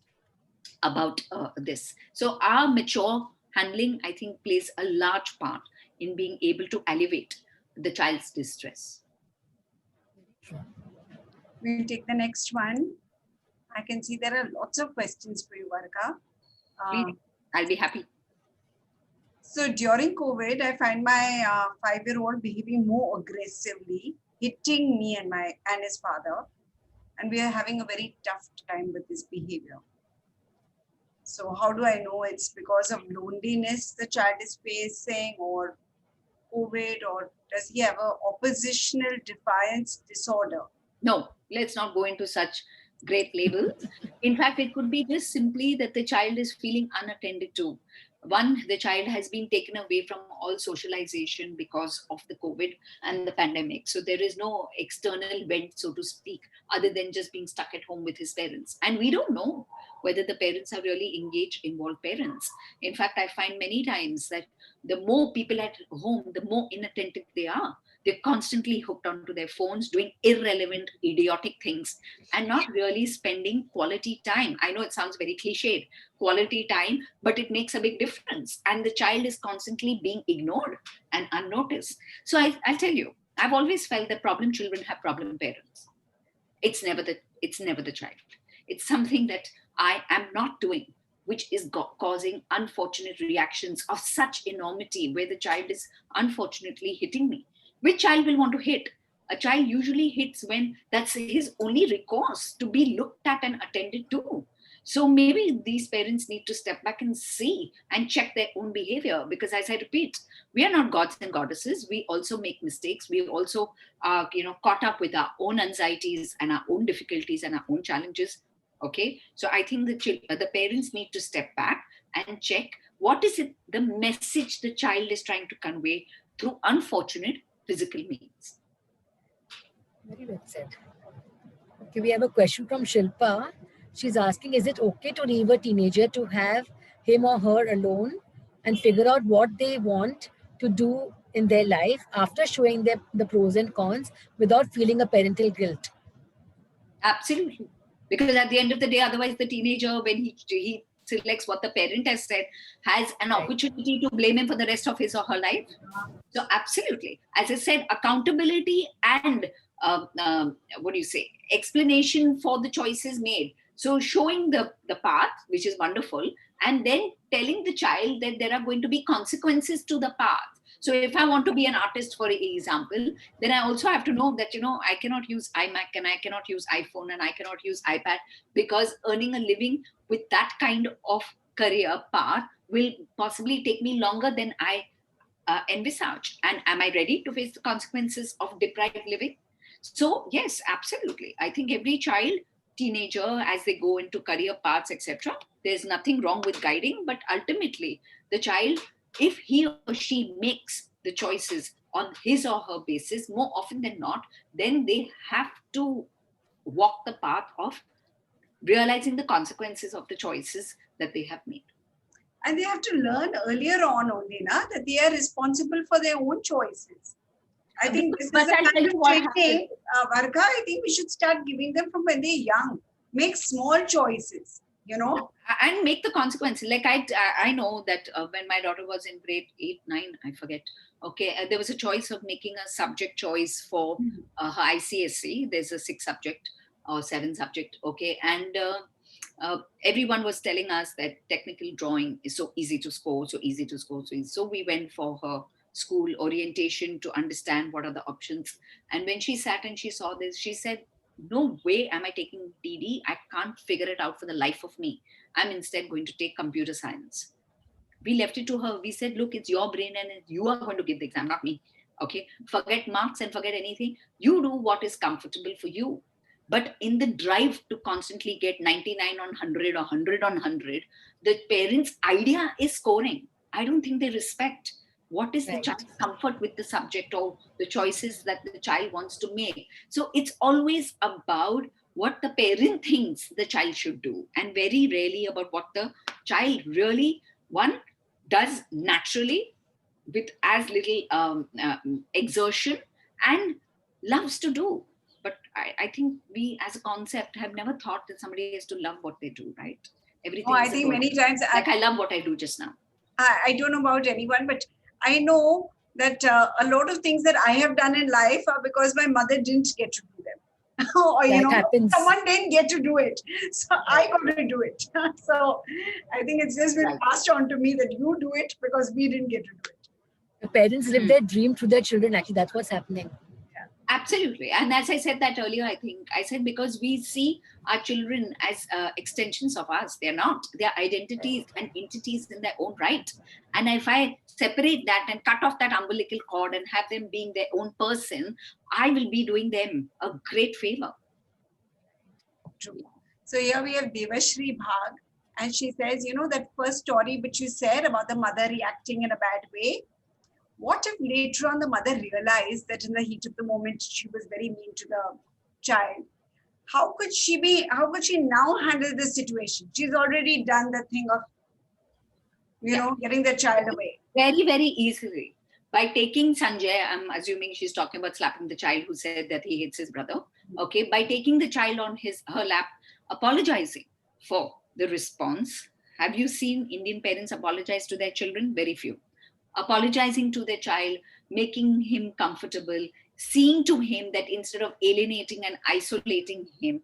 about this. So our mature handling, I think, plays a large part in being able to elevate the child's distress. We'll take the next one. I can see there are lots of questions for you, Varkha. Please, I'll be happy. So during COVID, I find my 5-year-old behaving more aggressively, hitting me and his father, and we are having a very tough time with this behavior. So how do I know it's because of loneliness the child is facing, or COVID, or does he have a oppositional defiance disorder? No, let's not go into such great labels. In fact, it could be just simply that the child is feeling unattended to. One, the child has been taken away from all socialization because of the COVID and the pandemic. So there is no external vent, so to speak, other than just being stuck at home with his parents. And we don't know whether the parents are really engaged, involved parents. In fact, I find many times that the more people at home, the more inattentive they are. They're constantly hooked onto their phones, doing irrelevant, idiotic things, and not really spending quality time. I know it sounds very cliched, quality time, but it makes a big difference. And the child is constantly being ignored and unnoticed. So I'll tell you, I've always felt that problem children have problem parents. It's never the child. It's something that I am not doing, which is causing unfortunate reactions of such enormity, where the child is unfortunately hitting me. Which child will want to hit? A child usually hits when that's his only recourse to be looked at and attended to. So maybe these parents need to step back and see and check their own behavior, because, as I repeat, we are not gods and goddesses. We also make mistakes. We also are caught up with our own anxieties and our own difficulties and our own challenges. Okay, so I think the parents need to step back and check what is it, the message the child is trying to convey through unfortunate physical means. Very well said. Okay, we have a question from Shilpa. She's asking, is it okay to leave a teenager to have him or her alone and figure out what they want to do in their life after showing them the pros and cons without feeling a parental guilt? Absolutely. Because at the end of the day, otherwise the teenager, when he selects what the parent has said, has an opportunity to blame him for the rest of his or her life. So absolutely. As I said, accountability and what do you say, explanation for the choices made. So showing the path, which is wonderful, and then telling the child that there are going to be consequences to the path. So if I want to be an artist, for example, then I also have to know that, I cannot use iMac and I cannot use iPhone and I cannot use iPad, because earning a living with that kind of career path will possibly take me longer than I envisage. And am I ready to face the consequences of deprived living? So yes, absolutely. I think every child, teenager, as they go into career paths, etc., there's nothing wrong with guiding, but ultimately the child, if he or she makes the choices on his or her basis, more often than not, then they have to walk the path of realizing the consequences of the choices that they have made. And they have to learn earlier on only, that they are responsible for their own choices. I think this is But the I'll kind tell of you what training, happened. Varkha, I think we should start giving them from when they're young. Make small choices, And make the consequences. Like I know that when my daughter was in grade 8, 9, I forget. Okay, there was a choice of making a subject choice for her ICSE. There's a 6 subject or 7 subject. Okay, and everyone was telling us that technical drawing is so easy to score, so easy to score, so easy. So we went for her school orientation to understand what are the options. And when she sat and she saw this, she said, no way am I taking DD. I can't figure it out for the life of me. I'm instead going to take computer science. We left it to her. We said, look, it's your brain and you are going to give the exam, not me. Okay. Forget marks and forget anything. You do what is comfortable for you. But in the drive to constantly get 99 on 100 or 100 on 100, the parents' idea is scoring. I don't think they respect what is the Right. child's comfort with the subject or the choices that the child wants to make. So it's always about what the parent thinks the child should do, and very rarely about what the child really, one, does naturally with as little exertion and loves to do. But I think we as a concept have never thought that somebody has to love what they do, right? Everything I is a think many burden. times, Like I love what I do just now. I don't know about anyone, but I know that a lot of things that I have done in life are because my mother didn't get to do them. Or, That happens. someone didn't get to do it. So I got to do it. So I think it's just been Right. passed on to me that you do it because we didn't get to do it. The parents live their dream through their children. Actually, that's what's happening. Absolutely. And as I said that earlier, I said because we see our children as extensions of us. They're not. They're identities and entities in their own right. And if I separate that and cut off that umbilical cord and have them being their own person, I will be doing them a great favor. True. So here we have Devashri Bhag, and she says, that first story which you said about the mother reacting in a bad way. What if later on the mother realized that in the heat of the moment she was very mean to the child? How could she now handle this situation? She's already done the thing of, getting the child away. Very, very easily. By taking Sanjay, I'm assuming she's talking about slapping the child who said that he hates his brother. Okay, by taking the child on her lap, apologizing for the response. Have you seen Indian parents apologize to their children? Very few. Apologizing to their child, making him comfortable, seeing to him that instead of alienating and isolating him,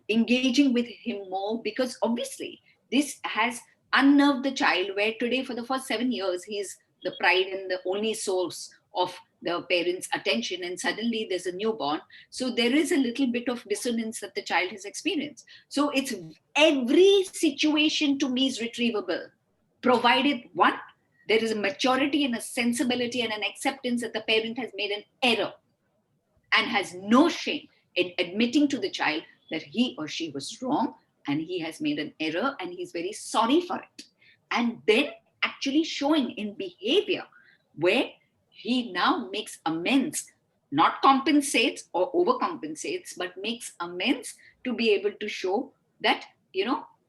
engaging with him more, because obviously this has unnerved the child, where today for the first 7 years he's the pride and the only source of the parents' attention, and suddenly there's a newborn. So there is a little bit of dissonance that the child has experienced. So it's every situation to me is retrievable, provided one, there is a maturity and a sensibility and an acceptance that the parent has made an error and has no shame in admitting to the child that he or she was wrong and he has made an error and he's very sorry for it. And then actually showing in behavior where he now makes amends, not compensates or overcompensates, but makes amends to be able to show that,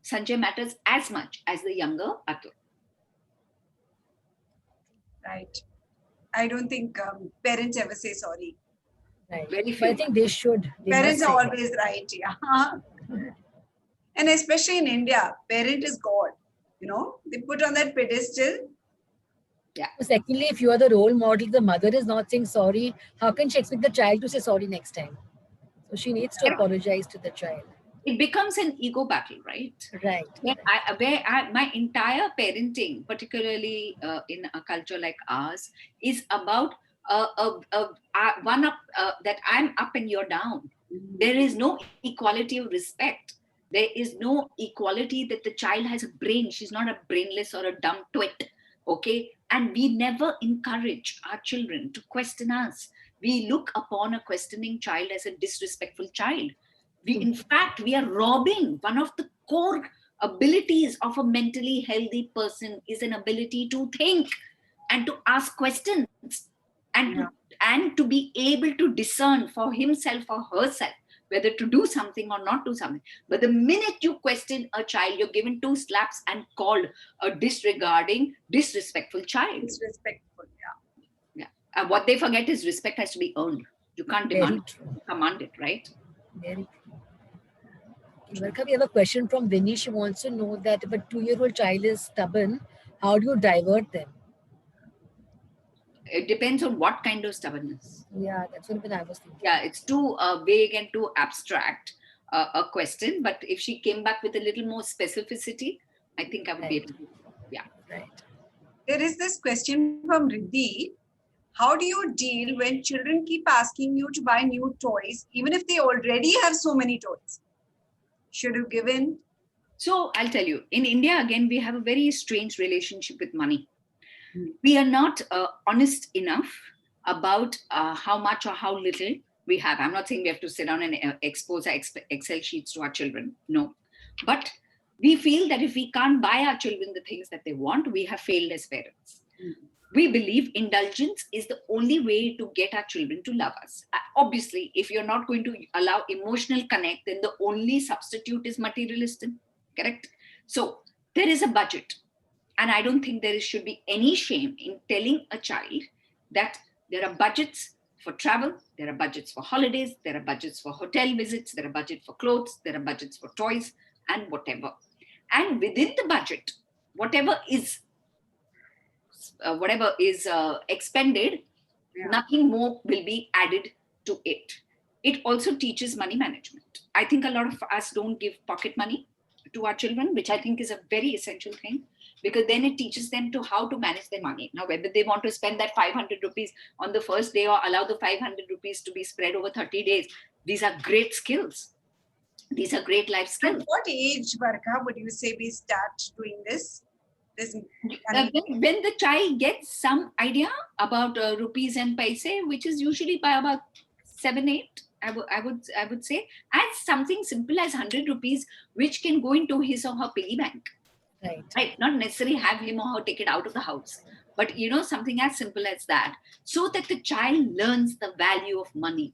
Sanjay matters as much as the younger Atul. Right. I don't think parents ever say sorry. Right. Very But I few. think they should. They Parents must are say. always right. Yeah. And especially in India, parent is God. They put on that pedestal. Secondly, if you are the role model, the mother is not saying sorry. How can she expect the child to say sorry next time? So she needs to apologize to the child. It becomes an ego battle, right? Right. My entire parenting, particularly in a culture like ours, is about one up, that I'm up and you're down. There is no equality of respect. There is no equality that the child has a brain. She's not a brainless or a dumb twit. Okay. And we never encourage our children to question us. We look upon a questioning child as a disrespectful child. In fact, we are robbing one of the core abilities of a mentally healthy person is an ability to think and to ask questions and to be able to discern for himself or herself whether to do something or not do something. But the minute you question a child, you're given 2 slaps and called a disregarding, disrespectful child. Disrespectful, yeah. Yeah. What they forget is respect has to be earned. You can't Very demand, true. command it, right? Very true. Varkha, we have a question from Vinny. She wants to know that if a 2-year-old child is stubborn, how do you divert them? It depends on what kind of stubbornness. Yeah, that's what even I was thinking. Yeah, it's too vague and too abstract a question. But if she came back with a little more specificity, I think I would be Right. able to. Yeah. Right. There is this question from Riddhi. How do you deal when children keep asking you to buy new toys, even if they already have so many toys? Should you give in? So I'll tell you, in India, again, we have a very strange relationship with money. We are not honest enough about how much or how little we have. I'm not saying we have to sit down and expose our Excel sheets to our children. No. But we feel that if we can't buy our children the things that they want, we have failed as parents. We believe indulgence is the only way to get our children to love us. Obviously, if you're not going to allow emotional connect, then the only substitute is materialism. Correct? So there is a budget. And I don't think should be any shame in telling a child that there are budgets for travel, there are budgets for holidays, there are budgets for hotel visits, there are budgets for clothes, there are budgets for toys, and whatever. And within the budget, whatever is expended, nothing more will be added to it. It also teaches money management. I think a lot of us don't give pocket money to our children, which I think is a very essential thing, because then it teaches them to how to manage their money. Now, whether they want to spend that 500 rupees on the first day or allow the 500 rupees to be spread over 30 days, these are great skills. These are great life skills. At what age, Varkha, would you say we start doing this? When the child gets some idea about rupees and paise, which is usually by about 7, 8, I would say, as something simple as 100 rupees, which can go into his or her piggy bank. Right. Not necessarily have him or her take it out of the house, but something as simple as that, so that the child learns the value of money.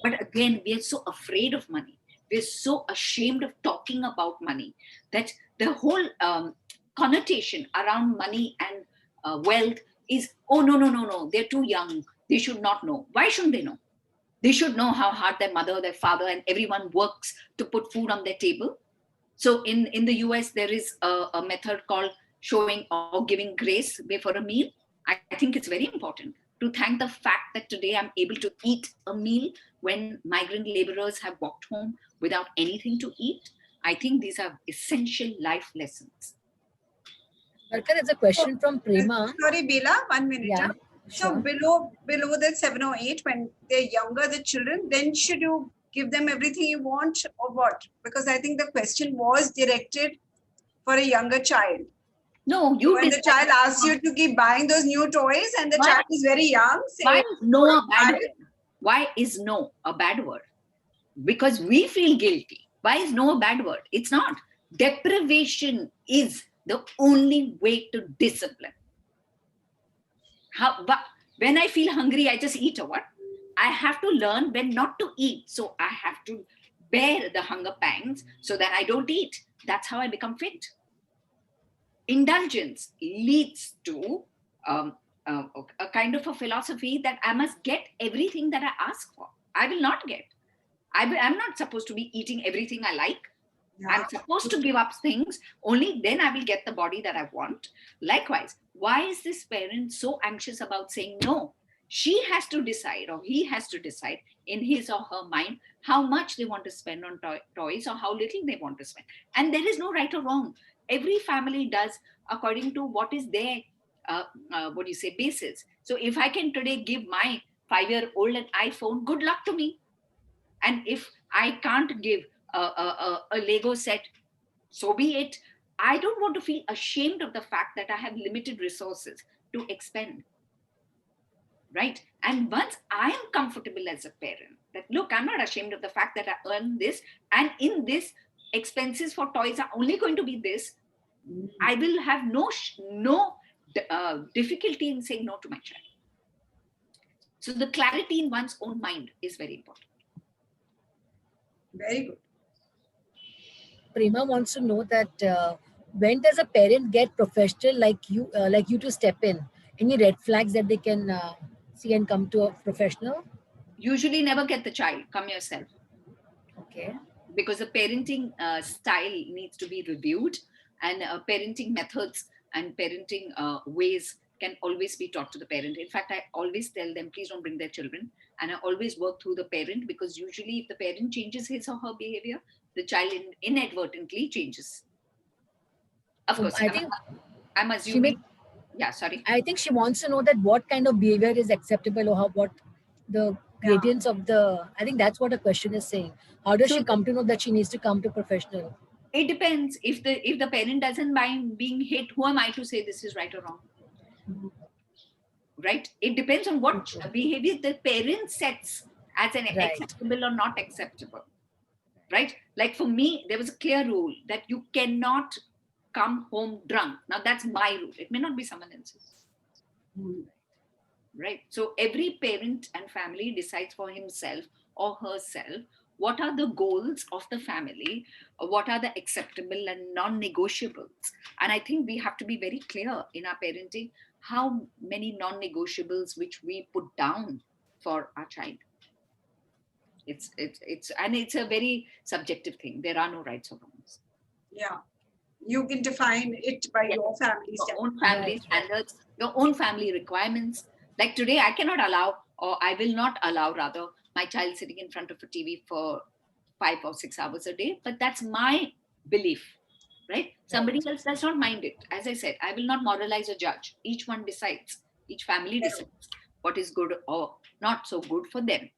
But again, we are so afraid of money. We're so ashamed of talking about money that the whole connotation around money and wealth is, oh, no, they're too young, they should not know. Why shouldn't they know? They should know how hard their mother, their father, and everyone works to put food on their table. So in the US, there is a method called showing or giving grace before a meal. I think it's very important to thank the fact that today I'm able to eat a meal when migrant laborers have walked home without anything to eat. I think these are essential life lessons. Varkha, there's a question from Prema. Sorry, Bela, 1 minute. Yeah, So below that 7 or 8, when they're younger, the children, then should you give them everything you want or what? Because I think the question was directed for a younger child. No, when the child asks you to keep buying those new toys and the child is very young, say, why is no a bad word? Why is no a bad word? Because we feel guilty. Why is no a bad word? It's not. Deprivation is the only way to discipline. When I feel hungry, I just eat or what? I have to learn when not to eat. So I have to bear the hunger pangs so that I don't eat. That's how I become fit. Indulgence leads to a kind of a philosophy that I must get everything that I ask for. I will not get. I'm not supposed to be eating everything I like. I'm supposed to give up things. Only then I will get the body that I want. Likewise, why is this parent so anxious about saying no? She has to decide, or he has to decide in his or her mind how much they want to spend on toys or how little they want to spend. And there is no right or wrong. Every family does according to what is their basis. So if I can today give my 5-year-old an iPhone, good luck to me. And if I can't give a Lego set, so be it. I don't want to feel ashamed of the fact that I have limited resources to expend. Right? And once I am comfortable as a parent, that look, I'm not ashamed of the fact that I earn this, and in this, expenses for toys are only going to be this, I will have no difficulty in saying no to my child. So the clarity in one's own mind is very important. Very good. Prema wants to know that when does a parent get professional like you to step in? Any red flags that they can see and come to a professional? Usually never get the child, come yourself. Okay. Because the parenting style needs to be reviewed, and parenting methods and parenting ways can always be taught to the parent. In fact, I always tell them, please don't bring their children. And I always work through the parent, because usually if the parent changes his or her behavior, the child inadvertently changes. Of So course, I think I'm she may. assuming. Yeah, sorry. I think she wants to know that what kind of behavior is acceptable, or what the Yeah. gradients of the. I think that's what the question is saying. How does So she come to know that she needs to come to professional? it depends. If the parent doesn't mind being hit, who am I to say this is right or wrong? Right? It depends on what True. behavior the parent sets as an Right. acceptable or not acceptable. Right? Like for me, there was a clear rule that you cannot come home drunk. Now that's my rule. It may not be someone else's. Right? So every parent and family decides for himself or herself what are the goals of the family, what are the acceptable and non-negotiables. And I think we have to be very clear in our parenting how many non-negotiables which we put down for our child. It's a very subjective thing. There are no rights or wrongs. Yeah. You can define it by Yes. your family Your standards. own family Right. standards, your own family requirements. Like today, I cannot allow, or I will not allow rather, my child sitting in front of a TV for 5 or 6 hours a day. But that's my belief, right? Somebody else does not mind it. As I said, I will not moralize or judge. Each one decides, each family decides what is good or not so good for them.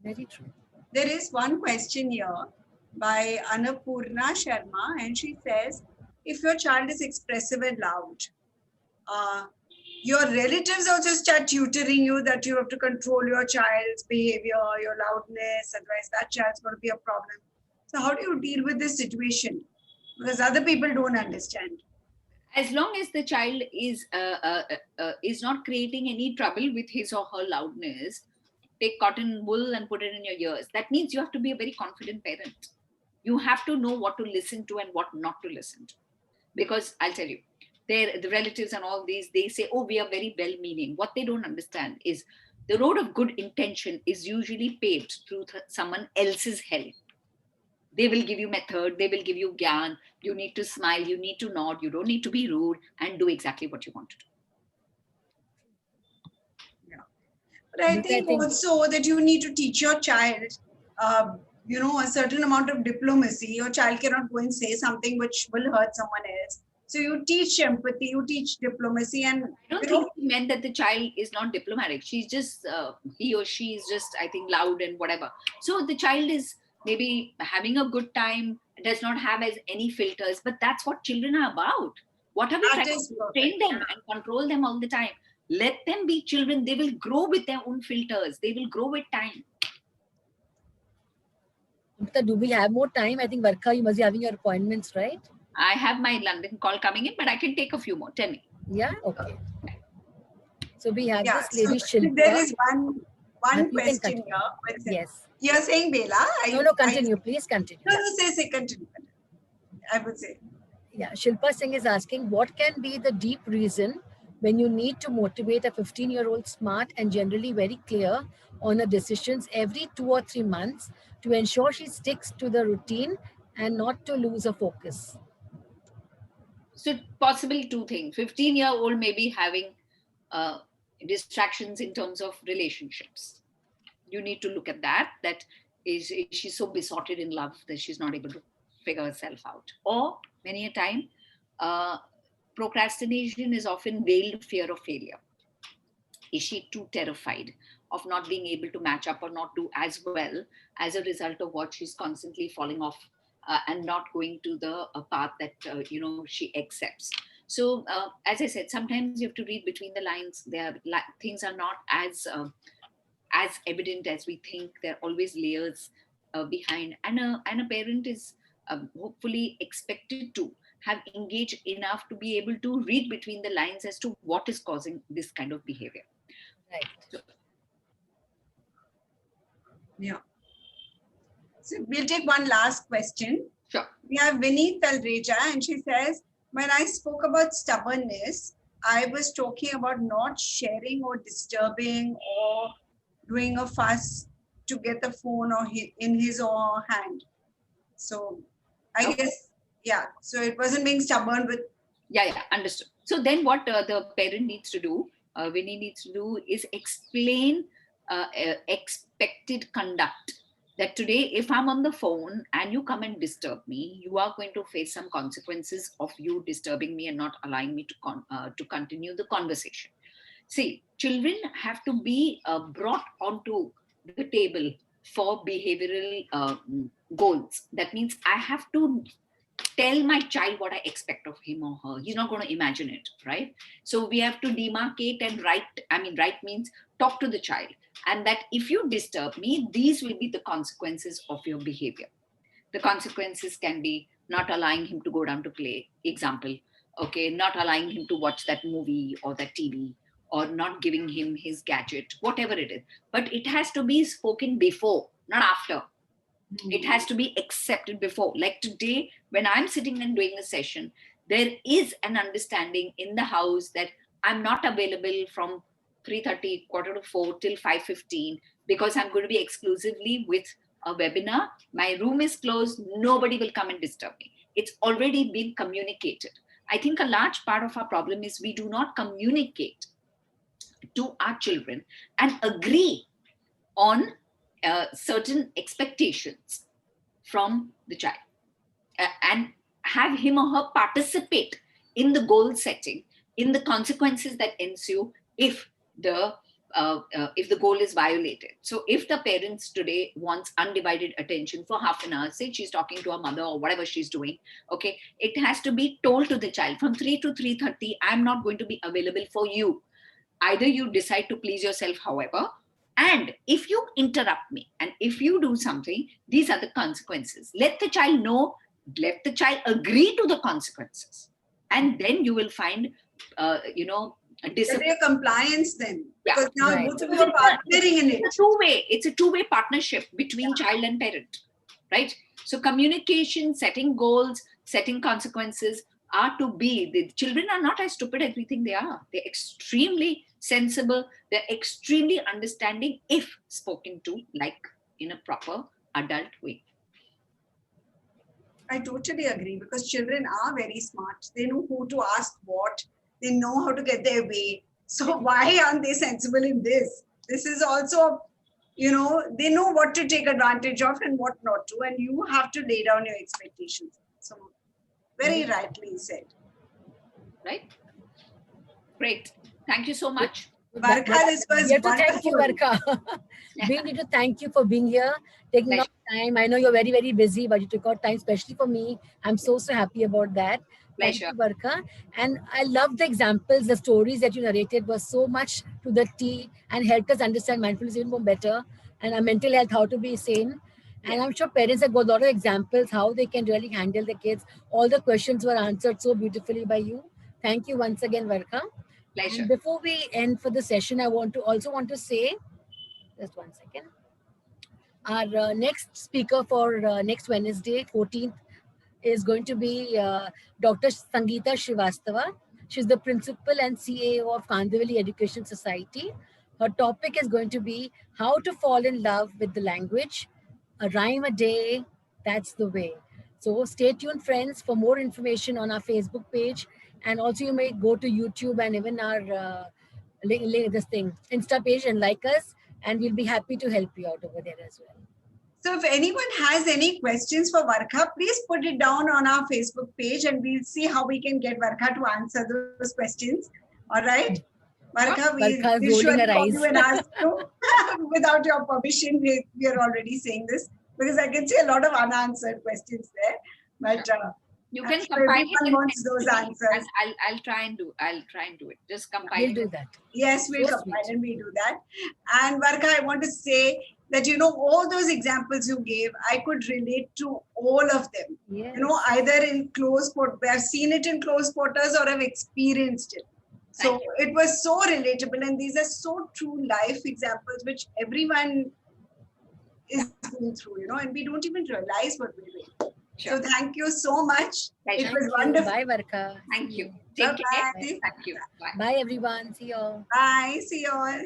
Very true. There is one question here by Annapurna Sharma, and she says, if your child is expressive and loud, your relatives also start tutoring you that you have to control your child's behavior, your loudness, otherwise that child's going to be a problem. So how do you deal with this situation? Because other people don't understand. As long as the child is not creating any trouble with his or her loudness, take cotton wool and put it in your ears. That means you have to be a very confident parent. You have to know what to listen to and what not to listen to. Because I'll tell you, the relatives and all these, they say, oh, we are very well-meaning. What they don't understand is the road of good intention is usually paved through someone else's help. They will give you method, they will give you gyan. You need to smile, you need to nod, you don't need to be rude, and do exactly what you want to do. But I Look, I think think also that you need to teach your child, a certain amount of diplomacy. Your child cannot go and say something which will hurt someone else. So you teach empathy, you teach diplomacy, and I don't think it meant that the child is not diplomatic. She's just, he or she is just, I think, loud and whatever. So the child is maybe having a good time, does not have as any filters, but that's what children are about. What are we that trying is to perfect. train them and control them all the time? Let them be children. They will grow with their own filters. They will grow with time. Amrita, do we have more time? I think Varkha, you must be having your appointments, right? I have my London call coming in, but I can take a few more. Tell me. Yeah. Okay. So we have Yeah. this So lady Shilpa. there is one You can question continue. here. Yes. You're saying Bela? No, continue. Please continue. No, say, continue. I would say. Yeah, Shilpa Singh is asking, what can be the deep reason when you need to motivate a 15-year-old smart and generally very clear on her decisions every 2 or 3 months to ensure she sticks to the routine and not to lose her focus? So possible two things. 15-year-old may be having uh, distractions in terms of relationships. You need to look at that. That is she so besotted in love that she's not able to figure herself out? Or many a time, uh, procrastination is often veiled fear of failure. Is she too terrified of not being able to match up or not do as well as a result of what she's constantly falling off and not going to the path that she accepts? So as I said, sometimes you have to read between the lines. Things are not as evident as we think. There are always layers behind, and a parent is hopefully expected to have engaged enough to be able to read between the lines as to what is causing this kind of behavior. Right. So Yeah. So we'll take one last question. Sure. We have Vinny Talreja, and she says, when I spoke about stubbornness, I was talking about not sharing or disturbing or doing a fuss to get the phone or in his or her hand. So I Okay. guess, yeah. So it wasn't being stubborn with. Yeah, understood. So then what the parent needs to do, Winnie needs to do, is explain expected conduct. That today, if I'm on the phone and you come and disturb me, you are going to face some consequences of you disturbing me and not allowing me to continue the conversation. See, children have to be brought onto the table for behavioral goals. That means I have to tell my child what I expect of him or her. He's not going to imagine it, right? So we have to demarcate and write. I mean, write means talk to the child. And that if you disturb me, these will be the consequences of your behavior. The consequences can be not allowing him to go down to play, example, okay, not allowing him to watch that movie or that TV, or not giving him his gadget, whatever it is. But it has to be spoken before, not after. It has to be accepted before. Like today, when I'm sitting and doing a session, there is an understanding in the house that I'm not available from 3:30, quarter to 4 till 5:15, because I'm going to be exclusively with a webinar. My room is closed. Nobody will come and disturb me. It's already been communicated. I think a large part of our problem is we do not communicate to our children and agree on certain expectations from the child, and have him or her participate in the goal setting, in the consequences that ensue if the goal is violated. So if the parents today wants undivided attention for half an hour, say she's talking to her mother or whatever she's doing, okay, it has to be told to the child from 3 to 3:30, I'm not going to be available for you. Either you decide to please yourself, however, and if you interrupt me and if you do something, these are the consequences. Let the child know, let the child agree to the consequences, and then you will find a There'll discipline. be a compliance then, Yeah, because now right. both of you are partnering in it. It's a two-way partnership between child and parent, right? So communication, setting goals, setting consequences are to be. The children are not as stupid as we think they are. They're extremely sensible. They're extremely understanding if spoken to like in a proper adult way. I totally agree, because children are very smart. They know who to ask what. They know how to get their way. So why aren't they sensible in this? This is also, they know what to take advantage of and what not to, and you have to lay down your expectations. So very rightly said. Right? Great. Thank you so much. Varkha, this was We have to thank you, wonderful. Varkha. We need to thank you for being here, taking out time. I know you're very, very busy, but you took out time, especially for me. I'm so happy about that. Thank Pleasure. you, Varkha. And I love the examples, the stories that you narrated were so much to the T and helped us understand mindfulness even more better and our mental health, how to be sane. And I'm sure parents have got a lot of examples how they can really handle the kids. All the questions were answered so beautifully by you. Thank you once again, Varkha. Pleasure. And before we end for the session, I want to say, just 1 second. Our next speaker for next Wednesday, 14th, is going to be Dr. Sangeeta Srivastava. She's the principal and CAO of Kandivali Education Society. Her topic is going to be how to fall in love with the language, a rhyme a day, that's the way. So stay tuned, friends, for more information on our Facebook page. And also you may go to YouTube and even our Insta page and like us, and we'll be happy to help you out over there as well. So if anyone has any questions for Varkha, please put it down on our Facebook page and we'll see how we can get Varkha to answer those questions. All right? Varkha, Varkha is we rolling surely her call eyes. you and ask you. Without your permission, we are already saying this, because I can see a lot of unanswered questions there. But you I'm can sure compile it everyone and wants send those to me, answers. and I'll try and do it. Just compile We'll it. do that. Yes, we'll So compile sweet. and we do that. And Varkha, I want to say that, all those examples you gave, I could relate to all of them. Yes. Either in close quarters, I've seen it in close quarters or I've experienced it. So it was so relatable. And these are so true life examples, which everyone is going through, and we don't even realize what we're doing. Sure. So thank you so much. Pleasure. It was Thank you. wonderful. Bye, Varkha. Thank See you. Take care. Bye-bye. Thank you. Bye. Bye, everyone. See you all. Bye. See you all.